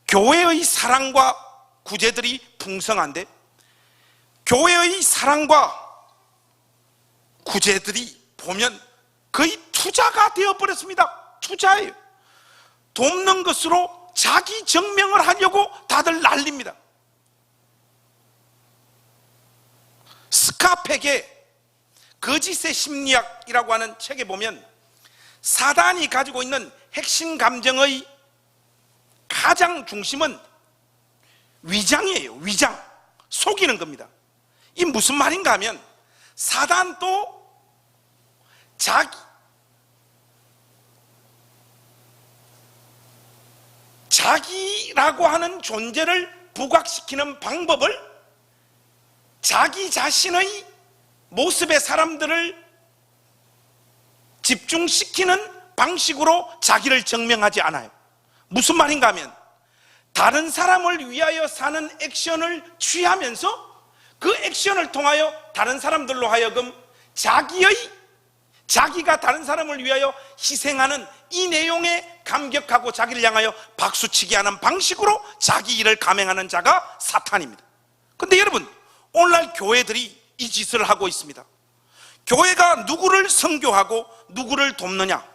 교회의 사랑과 구제들이 풍성한데 교회의 사랑과 구제들이 보면 거의 투자가 되어버렸습니다. 투자예요. 돕는 것으로 자기 증명을 하려고 다들 난립니다. 스카펙의 거짓의 심리학이라고 하는 책에 보면 사단이 가지고 있는 핵심 감정의 가장 중심은 위장이에요. 위장. 속이는 겁니다. 이 무슨 말인가 하면 사단도 자기라고 하는 존재를 부각시키는 방법을 자기 자신의 모습의 사람들을 집중시키는 방식으로 자기를 증명하지 않아요. 무슨 말인가 하면 다른 사람을 위하여 사는 액션을 취하면서 그 액션을 통하여 다른 사람들로 하여금 자기가 다른 사람을 위하여 희생하는 이 내용에 감격하고 자기를 향하여 박수치게 하는 방식으로 자기 일을 감행하는 자가 사탄입니다. 근데 여러분, 오늘날 교회들이 이 짓을 하고 있습니다. 교회가 누구를 선교하고 누구를 돕느냐,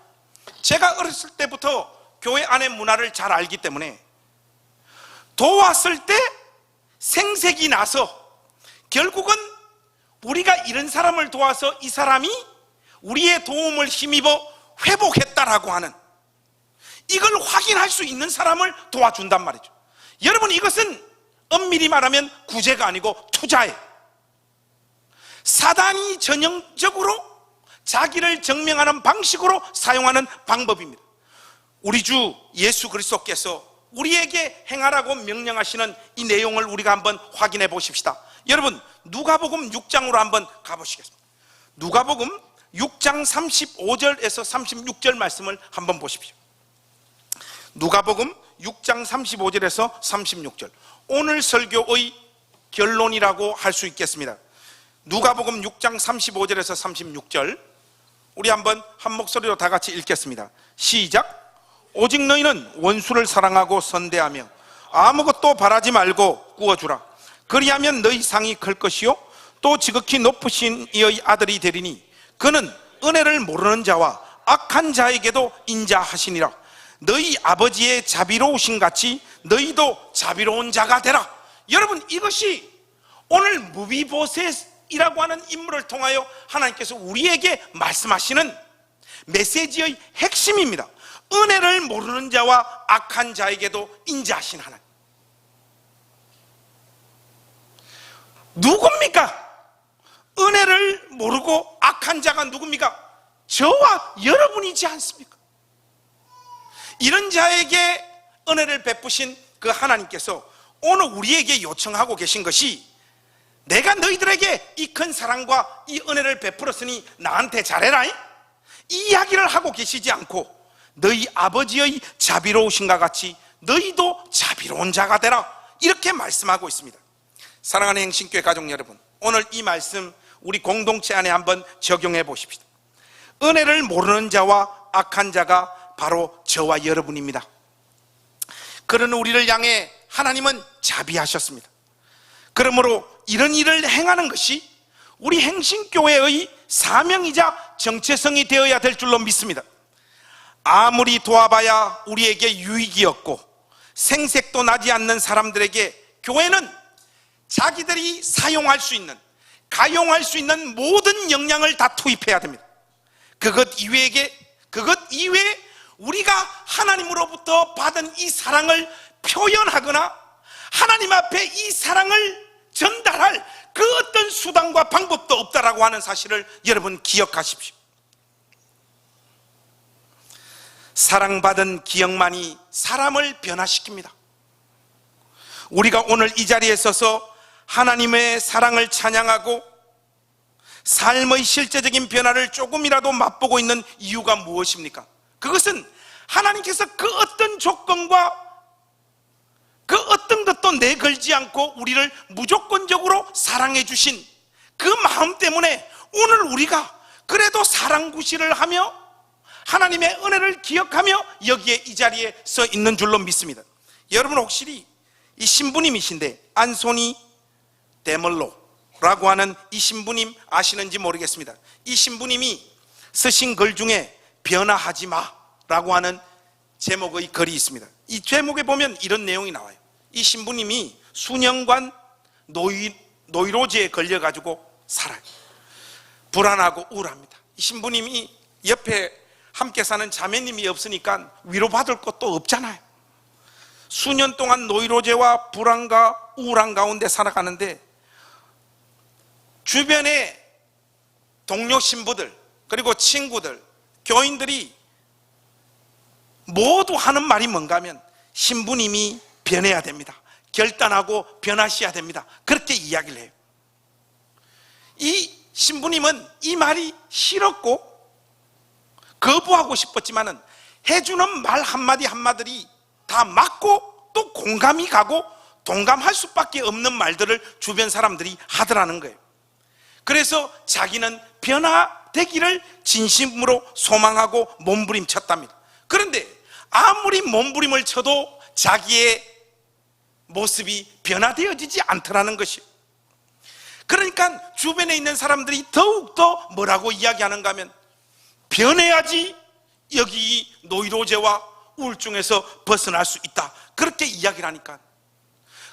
제가 어렸을 때부터 교회 안의 문화를 잘 알기 때문에 도왔을 때 생색이 나서 결국은 우리가 이런 사람을 도와서 이 사람이 우리의 도움을 힘입어 회복했다라고 하는, 이걸 확인할 수 있는 사람을 도와준단 말이죠. 여러분, 이것은 엄밀히 말하면 구제가 아니고 투자예요. 사단이 전형적으로 자기를 증명하는 방식으로 사용하는 방법입니다. 우리 주 예수 그리스도께서 우리에게 행하라고 명령하시는 이 내용을 우리가 한번 확인해 보십시다. 여러분, 누가복음 6장으로 한번 가보시겠습니다. 누가복음 6장 35절에서 36절 말씀을 한번 보십시오. 누가복음 6장 35절에서 36절, 오늘 설교의 결론이라고 할 수 있겠습니다. 누가복음 6장 35절에서 36절, 우리 한번 한 목소리로 다 같이 읽겠습니다. 시작. 오직 너희는 원수를 사랑하고 선대하며 아무것도 바라지 말고 구워주라. 그리하면 너희 상이 클 것이요 또 지극히 높으신 이의 아들이 되리니 그는 은혜를 모르는 자와 악한 자에게도 인자하시니라. 너희 아버지의 자비로우신 같이 너희도 자비로운 자가 되라. 여러분, 이것이 오늘 무비보셋이라고 하는 인물을 통하여 하나님께서 우리에게 말씀하시는 메시지의 핵심입니다. 은혜를 모르는 자와 악한 자에게도 인자하신 하나님. 누굽니까? 은혜를 모르고 악한 자가 누굽니까? 저와 여러분이지 않습니까? 이런 자에게 은혜를 베푸신 그 하나님께서 오늘 우리에게 요청하고 계신 것이, 내가 너희들에게 이 큰 사랑과 이 은혜를 베풀었으니 나한테 잘해라, 이 이야기를 하고 계시지 않고 너희 아버지의 자비로우신가 같이 너희도 자비로운 자가 되라, 이렇게 말씀하고 있습니다. 사랑하는 행신교회 가족 여러분, 오늘 이 말씀 우리 공동체 안에 한번 적용해 보십시다. 은혜를 모르는 자와 악한 자가 바로 저와 여러분입니다. 그런 우리를 향해 하나님은 자비하셨습니다. 그러므로 이런 일을 행하는 것이 우리 행신교회의 사명이자 정체성이 되어야 될 줄로 믿습니다. 아무리 도와봐야 우리에게 유익이 없고 생색도 나지 않는 사람들에게 교회는 자기들이 사용할 수 있는, 가용할 수 있는 모든 역량을 다 투입해야 됩니다. 그것 이외에 우리가 하나님으로부터 받은 이 사랑을 표현하거나 하나님 앞에 이 사랑을 전달할 그 어떤 수단과 방법도 없다라고 하는 사실을 여러분 기억하십시오. 사랑받은 기억만이 사람을 변화시킵니다. 우리가 오늘 이 자리에 서서 하나님의 사랑을 찬양하고 삶의 실제적인 변화를 조금이라도 맛보고 있는 이유가 무엇입니까? 그것은 하나님께서 그 어떤 조건과 그 어떤 것도 내걸지 않고 우리를 무조건적으로 사랑해 주신 그 마음 때문에 오늘 우리가 그래도 사랑구실을 하며 하나님의 은혜를 기억하며 여기에 이 자리에 서 있는 줄로 믿습니다. 여러분, 혹시 이 신부님이신데 안소니 데멀로라고 하는 이 신부님 아시는지 모르겠습니다. 이 신부님이 쓰신 글 중에 변화하지 마라고 하는 제목의 글이 있습니다. 이 제목에 보면 이런 내용이 나와요. 이 신부님이 수년간 노이로제에 걸려가지고 살아요. 불안하고 우울합니다. 이 신부님이 옆에 함께 사는 자매님이 없으니까 위로받을 것도 없잖아요. 수년 동안 노이로제와 불안과 우울한 가운데 살아가는데 주변의 동료 신부들, 그리고 친구들, 교인들이 모두 하는 말이 뭔가 하면 신부님이 변해야 됩니다. 결단하고 변하셔야 됩니다. 그렇게 이야기를 해요. 이 신부님은 이 말이 싫었고 거부하고 싶었지만은 해주는 말 한마디 한마디를 다 맞고 또 공감이 가고 동감할 수밖에 없는 말들을 주변 사람들이 하더라는 거예요. 그래서 자기는 변화되기를 진심으로 소망하고 몸부림쳤답니다. 그런데 아무리 몸부림을 쳐도 자기의 모습이 변화되어지지 않더라는 것이에요. 그러니까 주변에 있는 사람들이 더욱더 뭐라고 이야기하는가 하면 변해야지 여기 노이로제와 우울증에서 벗어날 수 있다, 그렇게 이야기를 하니까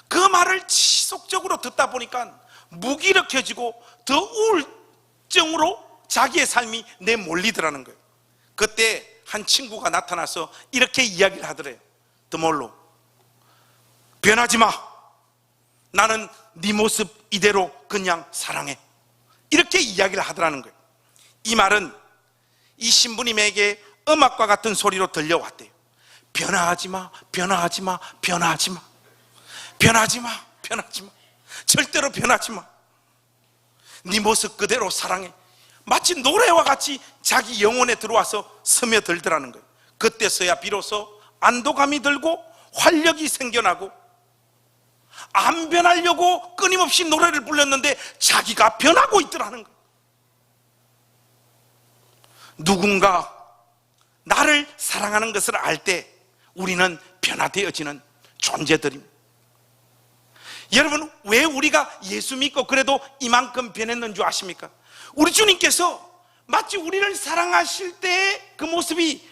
그 말을 지속적으로 듣다 보니까 무기력해지고 더 우울증으로 자기의 삶이 내몰리더라는 거예요. 그때 한 친구가 나타나서 이렇게 이야기를 하더래요. 드몰로, 변하지 마. 나는 네 모습 이대로 그냥 사랑해. 이렇게 이야기를 하더라는 거예요. 이 말은 이 신부님에게 음악과 같은 소리로 들려왔대요. 변화하지 마, 변화하지 마, 변화하지 마, 변하지 마, 변하지 마, 절대로 변하지 마. 네 모습 그대로 사랑해. 마치 노래와 같이 자기 영혼에 들어와서 스며들더라는 거예요. 그때서야 비로소 안도감이 들고 활력이 생겨나고, 안 변하려고 끊임없이 노래를 불렀는데 자기가 변하고 있더라는 거예요. 누군가 나를 사랑하는 것을 알 때 우리는 변화되어지는 존재들입니다. 여러분, 왜 우리가 예수 믿고 그래도 이만큼 변했는 줄 아십니까? 우리 주님께서 마치 우리를 사랑하실 때 그 모습이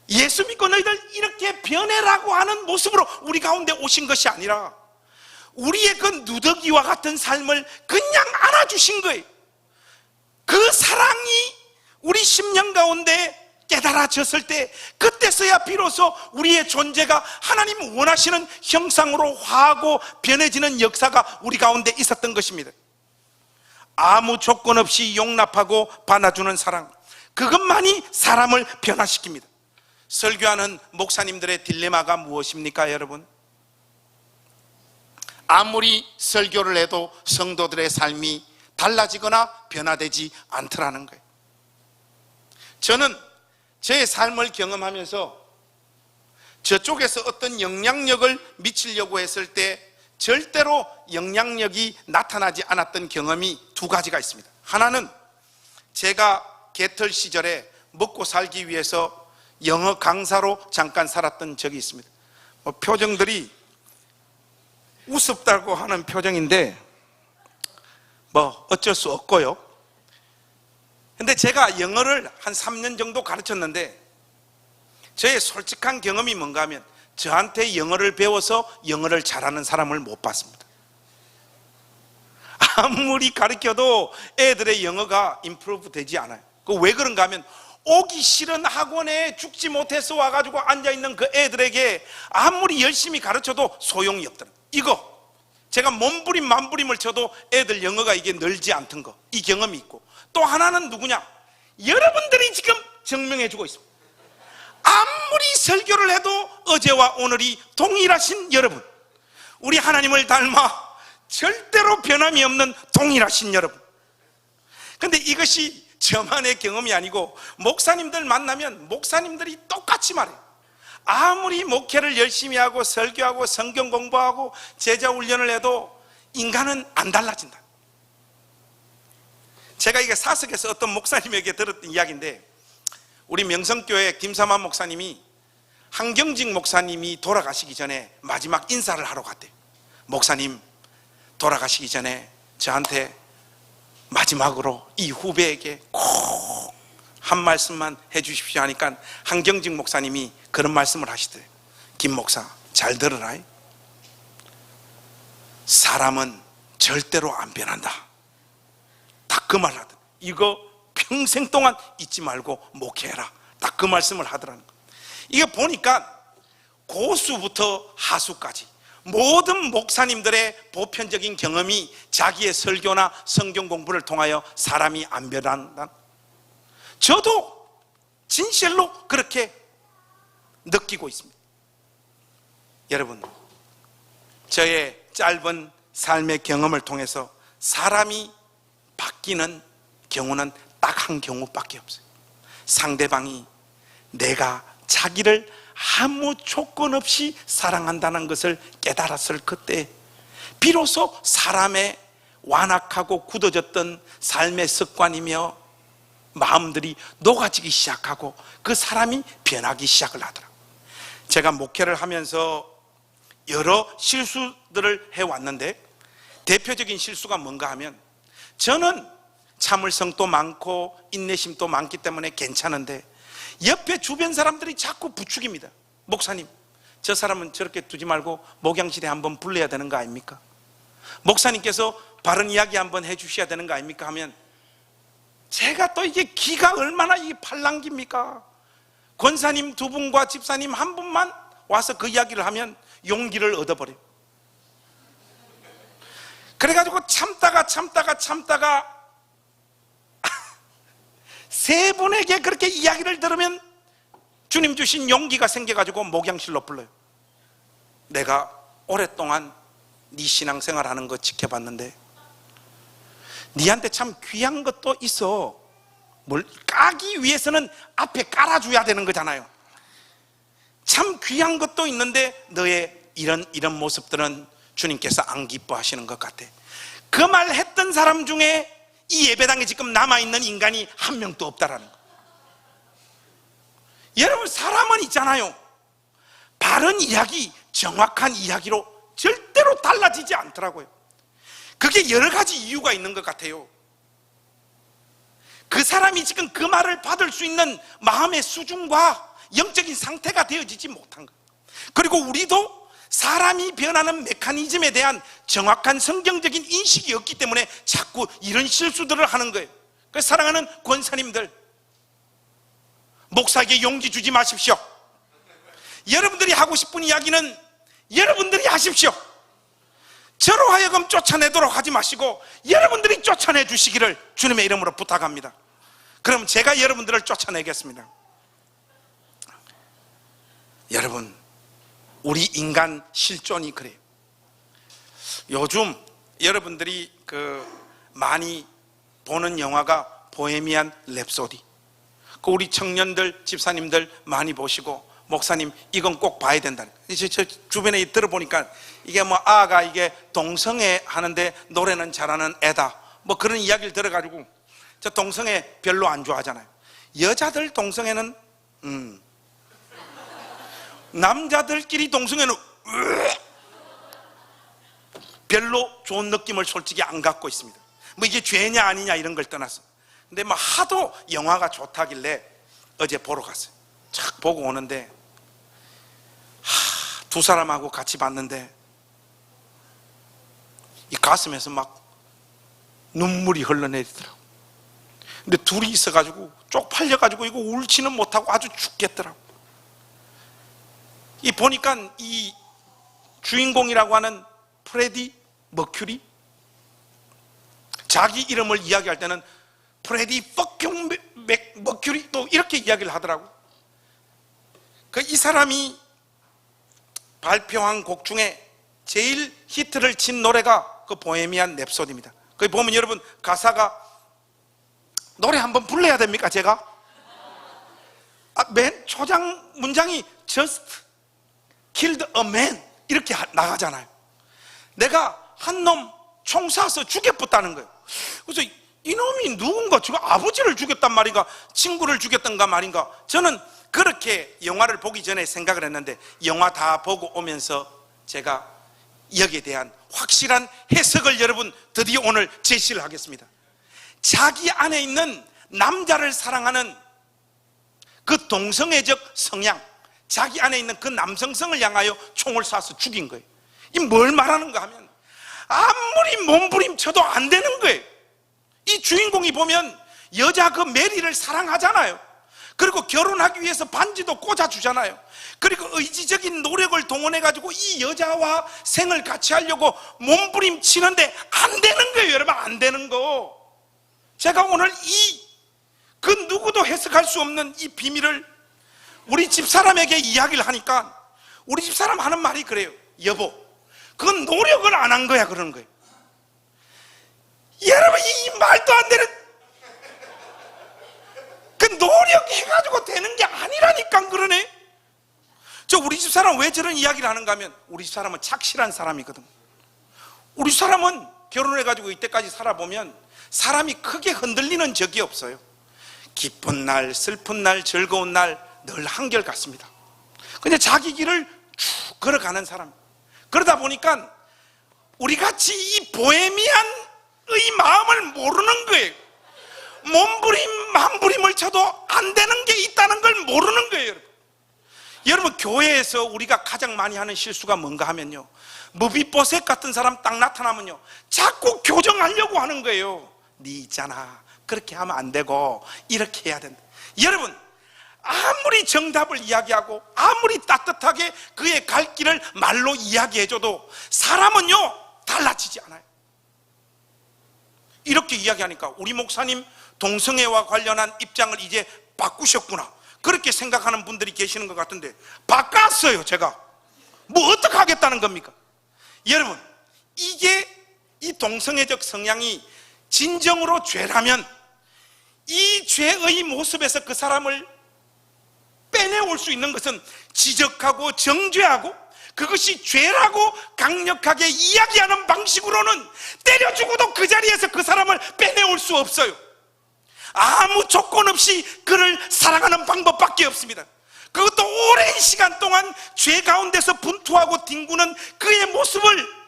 예수 믿고 너희들 이렇게 변해라고 하는 모습으로 우리 가운데 오신 것이 아니라 우리의 그 누더기와 같은 삶을 그냥 안아주신 거예요. 그 사랑이 우리 심령 가운데 깨달아졌을 때, 그때서야 비로소 우리의 존재가 하나님 원하시는 형상으로 화하고 변해지는 역사가 우리 가운데 있었던 것입니다. 아무 조건 없이 용납하고 받아주는 사랑, 그것만이 사람을 변화시킵니다. 설교하는 목사님들의 딜레마가 무엇입니까, 여러분? 아무리 설교를 해도 성도들의 삶이 달라지거나 변화되지 않더라는 거예요. 저는 제 삶을 경험하면서 저쪽에서 어떤 영향력을 미치려고 했을 때 절대로 영향력이 나타나지 않았던 경험이 두 가지가 있습니다. 하나는 제가 개털 시절에 먹고 살기 위해서 영어 강사로 잠깐 살았던 적이 있습니다. 표정들이 우습다고 하는 표정인데 어쩔 수 없고요. 근데 제가 영어를 한 3년 정도 가르쳤는데 저의 솔직한 경험이 뭔가 하면 저한테 영어를 배워서 영어를 잘하는 사람을 못 봤습니다. 아무리 가르쳐도 애들의 영어가 임프루브 되지 않아요. 그 왜 그런가 하면 오기 싫은 학원에 죽지 못해서 와가지고 앉아있는 그 애들에게 아무리 열심히 가르쳐도 소용이 없더라고요. 이거 제가 몸부림 만부림을 쳐도 애들 영어가 이게 늘지 않던 거, 이 경험이 있고, 또 하나는 누구냐? 여러분들이 지금 증명해 주고 있습니다. 아무리 설교를 해도 어제와 오늘이 동일하신 여러분, 우리 하나님을 닮아 절대로 변함이 없는 동일하신 여러분. 근데 이것이 저만의 경험이 아니고 목사님들 만나면 목사님들이 똑같이 말해요. 아무리 목회를 열심히 하고 설교하고 성경 공부하고 제자 훈련을 해도 인간은 안 달라진다. 제가 이게 사석에서 어떤 목사님에게 들었던 이야기인데, 우리 명성교회 김삼환 목사님이 한경직 목사님이 돌아가시기 전에 마지막 인사를 하러 갔대요. 목사님, 돌아가시기 전에 저한테 마지막으로 이 후배에게 꼭 한 말씀만 해주십시오 하니까 한경직 목사님이 그런 말씀을 하시더래요. 김 목사, 잘 들어라. 사람은 절대로 안 변한다. 딱 그 말 하더라고요. 이거 평생 동안 잊지 말고 목회해라. 딱 그 말씀을 하더라는 거예요. 이게 보니까 고수부터 하수까지 모든 목사님들의 보편적인 경험이 자기의 설교나 성경 공부를 통하여 사람이 안 변한다. 저도 진실로 그렇게 느끼고 있습니다. 여러분, 저의 짧은 삶의 경험을 통해서 사람이 바뀌는 경우는 딱 한 경우밖에 없어요. 상대방이 내가 자기를 아무 조건 없이 사랑한다는 것을 깨달았을 그때 비로소 사람의 완악하고 굳어졌던 삶의 습관이며 마음들이 녹아지기 시작하고 그 사람이 변하기 시작을 하더라고요. 제가 목회를 하면서 여러 실수들을 해왔는데 대표적인 실수가 뭔가 하면, 저는 참을성도 많고 인내심도 많기 때문에 괜찮은데 옆에 주변 사람들이 자꾸 부추깁니다. 목사님, 저 사람은 저렇게 두지 말고 목양실에 한번 불러야 되는 거 아닙니까? 목사님께서 바른 이야기 한번 해주셔야 되는 거 아닙니까? 하면 제가 또 이게 기가 얼마나 이 팔랑깁니까? 권사님 두 분과 집사님 한 분만 와서 그 이야기를 하면 용기를 얻어버려요. 그래가지고 참다가 세 분에게 그렇게 이야기를 들으면 주님 주신 용기가 생겨가지고 목양실로 불러요. 내가 오랫동안 네 신앙생활 하는 거 지켜봤는데 네한테 참 귀한 것도 있어. 뭘 까기 위해서는 앞에 깔아줘야 되는 거잖아요. 참 귀한 것도 있는데 너의 이런 모습들은 주님께서 안 기뻐하시는 것 같아. 그 말 했던 사람 중에 이 예배당에 지금 남아있는 인간이 한 명도 없다라는 거. 여러분, 사람은 있잖아요, 바른 이야기, 정확한 이야기로 절대로 달라지지 않더라고요. 그게 여러 가지 이유가 있는 것 같아요. 그 사람이 지금 그 말을 받을 수 있는 마음의 수준과 영적인 상태가 되어지지 못한 것. 그리고 우리도 사람이 변하는 메커니즘에 대한 정확한 성경적인 인식이 없기 때문에 자꾸 이런 실수들을 하는 거예요. 그래서 사랑하는 권사님들, 목사에게 용기 주지 마십시오. 여러분들이 하고 싶은 이야기는 여러분들이 하십시오. 저로 하여금 쫓아내도록 하지 마시고 여러분들이 쫓아내 주시기를 주님의 이름으로 부탁합니다. 그럼 제가 여러분들을 쫓아내겠습니다. 여러분, 우리 인간 실존이 그래요. 요즘 여러분들이 많이 보는 영화가 보헤미안 랩소디. 우리 청년들, 집사님들 많이 보시고, 목사님 이건 꼭 봐야 된다. 저 주변에 들어보니까 이게 뭐 아가 이게 동성애 하는데 노래는 잘하는 애다, 뭐 그런 이야기를 들어가지고, 저 동성애 별로 안 좋아하잖아요. 여자들 동성애는 남자들끼리 동성애는 별로 좋은 느낌을 솔직히 안 갖고 있습니다. 뭐 이게 죄냐 아니냐 이런 걸 떠나서. 근데 뭐 하도 영화가 좋다길래 어제 보러 갔어요. 착 보고 오는데 두 사람하고 같이 봤는데 이 가슴에서 막 눈물이 흘러내리더라고. 근데 둘이 있어가지고 쪽팔려가지고 이거 울지는 못하고 아주 죽겠더라고. 이 보니까 이 주인공이라고 하는 프레디 머큐리, 자기 이름을 이야기할 때는 프레디 퍼킹 머큐리 또 이렇게 이야기를 하더라고. 이 사람이 발표한 곡 중에 제일 히트를 친 노래가 그 보헤미안 랩소디입니다. 거기 보면 여러분 가사가, 노래 한번 불러야 됩니까 제가? 맨 초장 문장이 just killed a man 이렇게 나가잖아요. 내가 한 놈 총 쏴서 죽여봤다는 거예요. 그래서 이놈이 누군가, 지금 아버지를 죽였단 말인가 친구를 죽였던가 말인가, 저는 그렇게 영화를 보기 전에 생각을 했는데 영화 다 보고 오면서 제가 여기에 대한 확실한 해석을 여러분 드디어 오늘 제시를 하겠습니다. 자기 안에 있는 남자를 사랑하는 그 동성애적 성향, 자기 안에 있는 그 남성성을 향하여 총을 쏴서 죽인 거예요. 이 뭘 말하는가 하면 아무리 몸부림쳐도 안 되는 거예요. 이 주인공이 보면 여자 그 메리를 사랑하잖아요. 그리고 결혼하기 위해서 반지도 꽂아주잖아요. 그리고 의지적인 노력을 동원해가지고 이 여자와 생을 같이 하려고 몸부림치는데 안 되는 거예요, 여러분. 안 되는 거. 제가 오늘 그 누구도 해석할 수 없는 이 비밀을 우리 집사람에게 이야기를 하니까 우리 집사람 하는 말이 그래요. 여보, 그건 노력을 안 한 거야, 그러는 거예요. 여러분, 이 말도 안 되는, 그 노력해가지고 되는 게 아니라니까. 그러네. 우리 집사람 왜 저런 이야기를 하는가 하면 우리 집사람은 착실한 사람이거든. 우리 집사람은 결혼해가지고 이때까지 살아보면 사람이 크게 흔들리는 적이 없어요. 기쁜 날, 슬픈 날, 즐거운 날 늘 한결같습니다. 근데 자기 길을 쭉 걸어가는 사람. 그러다 보니까 우리같이 이 보헤미안의 마음을 모르는 거예요. 몸부림, 만부림을 쳐도 안 되는 게 있다는 걸 모르는 거예요, 여러분. 여러분, 교회에서 우리가 가장 많이 하는 실수가 뭔가 하면요, 무비보셋 같은 사람 딱 나타나면요, 자꾸 교정하려고 하는 거예요. 네 있잖아, 그렇게 하면 안 되고 이렇게 해야 된다. 여러분, 아무리 정답을 이야기하고 아무리 따뜻하게 그의 갈 길을 말로 이야기해줘도 사람은요 달라지지 않아요. 이렇게 이야기하니까 우리 목사님 동성애와 관련한 입장을 이제 바꾸셨구나, 그렇게 생각하는 분들이 계시는 것 같은데, 바꿨어요. 제가 뭐 어떻게 하겠다는 겁니까? 여러분, 이게 이 동성애적 성향이 진정으로 죄라면 이 죄의 모습에서 그 사람을 빼내올 수 있는 것은 지적하고 정죄하고 그것이 죄라고 강력하게 이야기하는 방식으로는 때려 죽어도 그 자리에서 그 사람을 빼내올 수 없어요. 아무 조건 없이 그를 사랑하는 방법밖에 없습니다. 그것도 오랜 시간 동안 죄 가운데서 분투하고 뒹구는 그의 모습을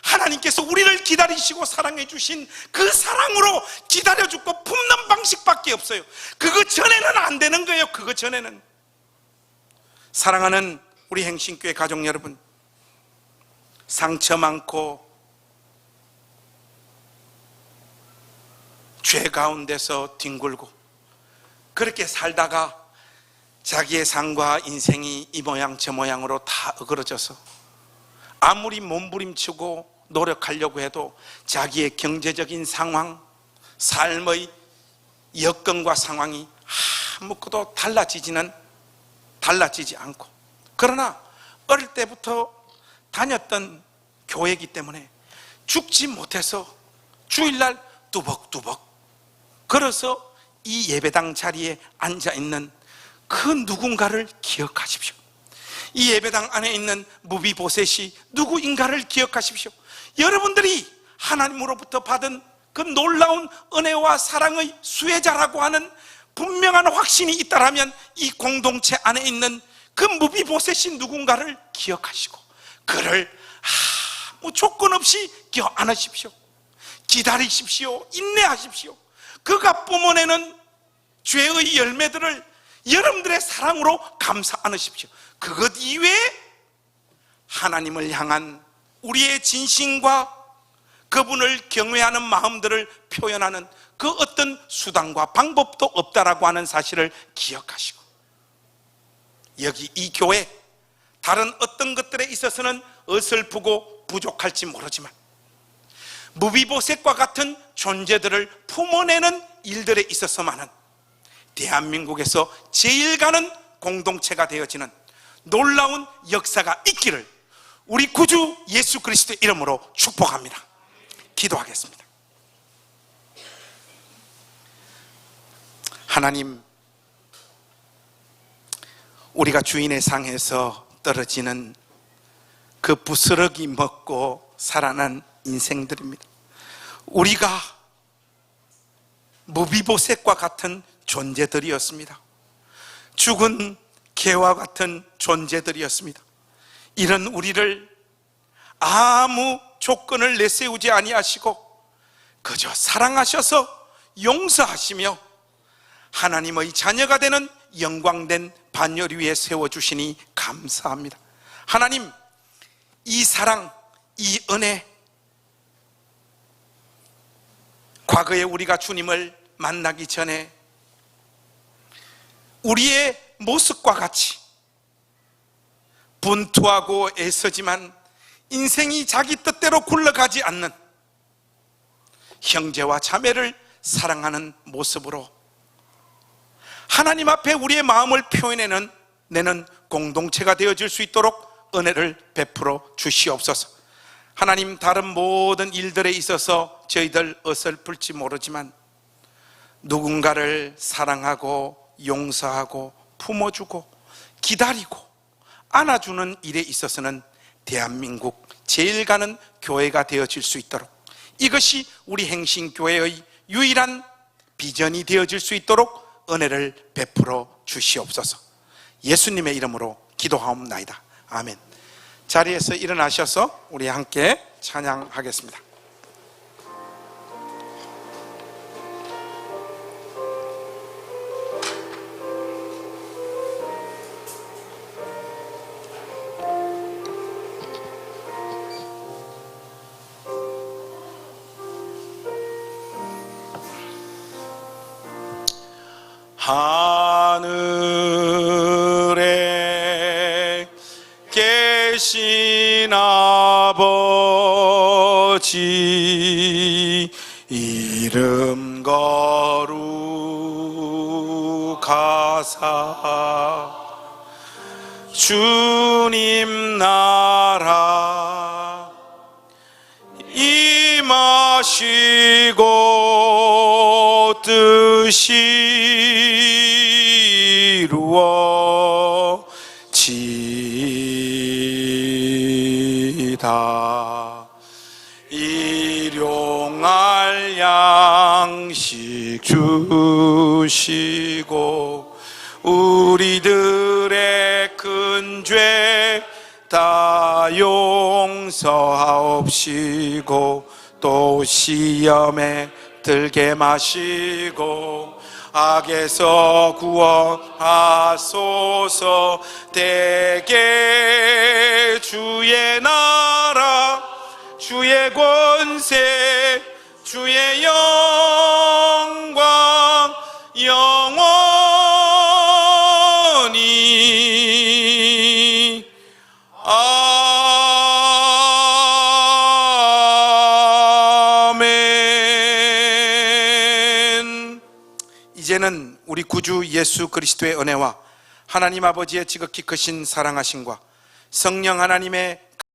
하나님께서 우리를 기다리시고 사랑해 주신 그 사랑으로 기다려 주고 품는 방식밖에 없어요. 그거 전에는 안 되는 거예요. 그거 전에는. 사랑하는 우리 행신교회 가족 여러분, 상처 많고 죄 가운데서 뒹굴고 그렇게 살다가 자기의 삶과 인생이 이 모양 저 모양으로 다 어그러져서 아무리 몸부림치고 노력하려고 해도 자기의 경제적인 상황, 삶의 여건과 상황이 아무것도 달라지지 않고, 그러나 어릴 때부터 다녔던 교회이기 때문에 죽지 못해서 주일날 뚜벅뚜벅 걸어서 이 예배당 자리에 앉아있는 그 누군가를 기억하십시오. 이 예배당 안에 있는 무비보셋이 누구인가를 기억하십시오. 여러분들이 하나님으로부터 받은 그 놀라운 은혜와 사랑의 수혜자라고 하는 분명한 확신이 있다라면 이 공동체 안에 있는 그 무비보셋이 누군가를 기억하시고 그를 아무 조건 없이 껴안으십시오. 기다리십시오. 인내하십시오. 그가 뿜어내는 죄의 열매들을 여러분들의 사랑으로 감사 안으십시오. 그것 이외에 하나님을 향한 우리의 진심과 그분을 경외하는 마음들을 표현하는 그 어떤 수단과 방법도 없다라고 하는 사실을 기억하시고, 여기 이 교회 다른 어떤 것들에 있어서는 어설프고 부족할지 모르지만 무비보셋과 같은 존재들을 품어내는 일들에 있어서만은 대한민국에서 제일 가는 공동체가 되어지는 놀라운 역사가 있기를 우리 구주 예수 그리스도의 이름으로 축복합니다. 기도하겠습니다. 하나님, 우리가 주인의 상에서 떨어지는 그 부스러기 먹고 살아난 인생들입니다. 우리가 무비보셋과 같은 존재들이었습니다. 죽은 개와 같은 존재들이었습니다. 이런 우리를 아무 조건을 내세우지 아니하시고 그저 사랑하셔서 용서하시며 하나님의 자녀가 되는 영광된 반열 위에 세워주시니 감사합니다. 하나님, 이 사랑, 이 은혜, 과거에 우리가 주님을 만나기 전에 우리의 모습과 같이 분투하고 애쓰지만 인생이 자기 뜻대로 굴러가지 않는 형제와 자매를 사랑하는 모습으로 하나님 앞에 우리의 마음을 표현해내는 공동체가 되어질 수 있도록 은혜를 베풀어 주시옵소서. 하나님, 다른 모든 일들에 있어서 저희들 어설플지 모르지만 누군가를 사랑하고 용서하고 품어주고 기다리고 안아주는 일에 있어서는 대한민국 제일 가는 교회가 되어질 수 있도록, 이것이 우리 행신교회의 유일한 비전이 되어질 수 있도록 은혜를 베풀어 주시옵소서. 예수님의 이름으로 기도하옵나이다. 아멘. 자리에서 일어나셔서 우리 함께 찬양하겠습니다. 하늘에 계신 아버지, 이름 거룩하사 주님 나라 임하시고 뜻이 이루어지이다. 일용할 양식 주시고 우리들의 큰 죄 다 용서하옵시고 또 시험에 들게 마시고 악에서 구원하소서. 대개 주의 나라 주의 권세 주의 영광 영원히 아멘. 이제는 우리 구주 예수 그리스도의 은혜와 하나님 아버지의 지극히 크신 사랑하심과 성령 하나님의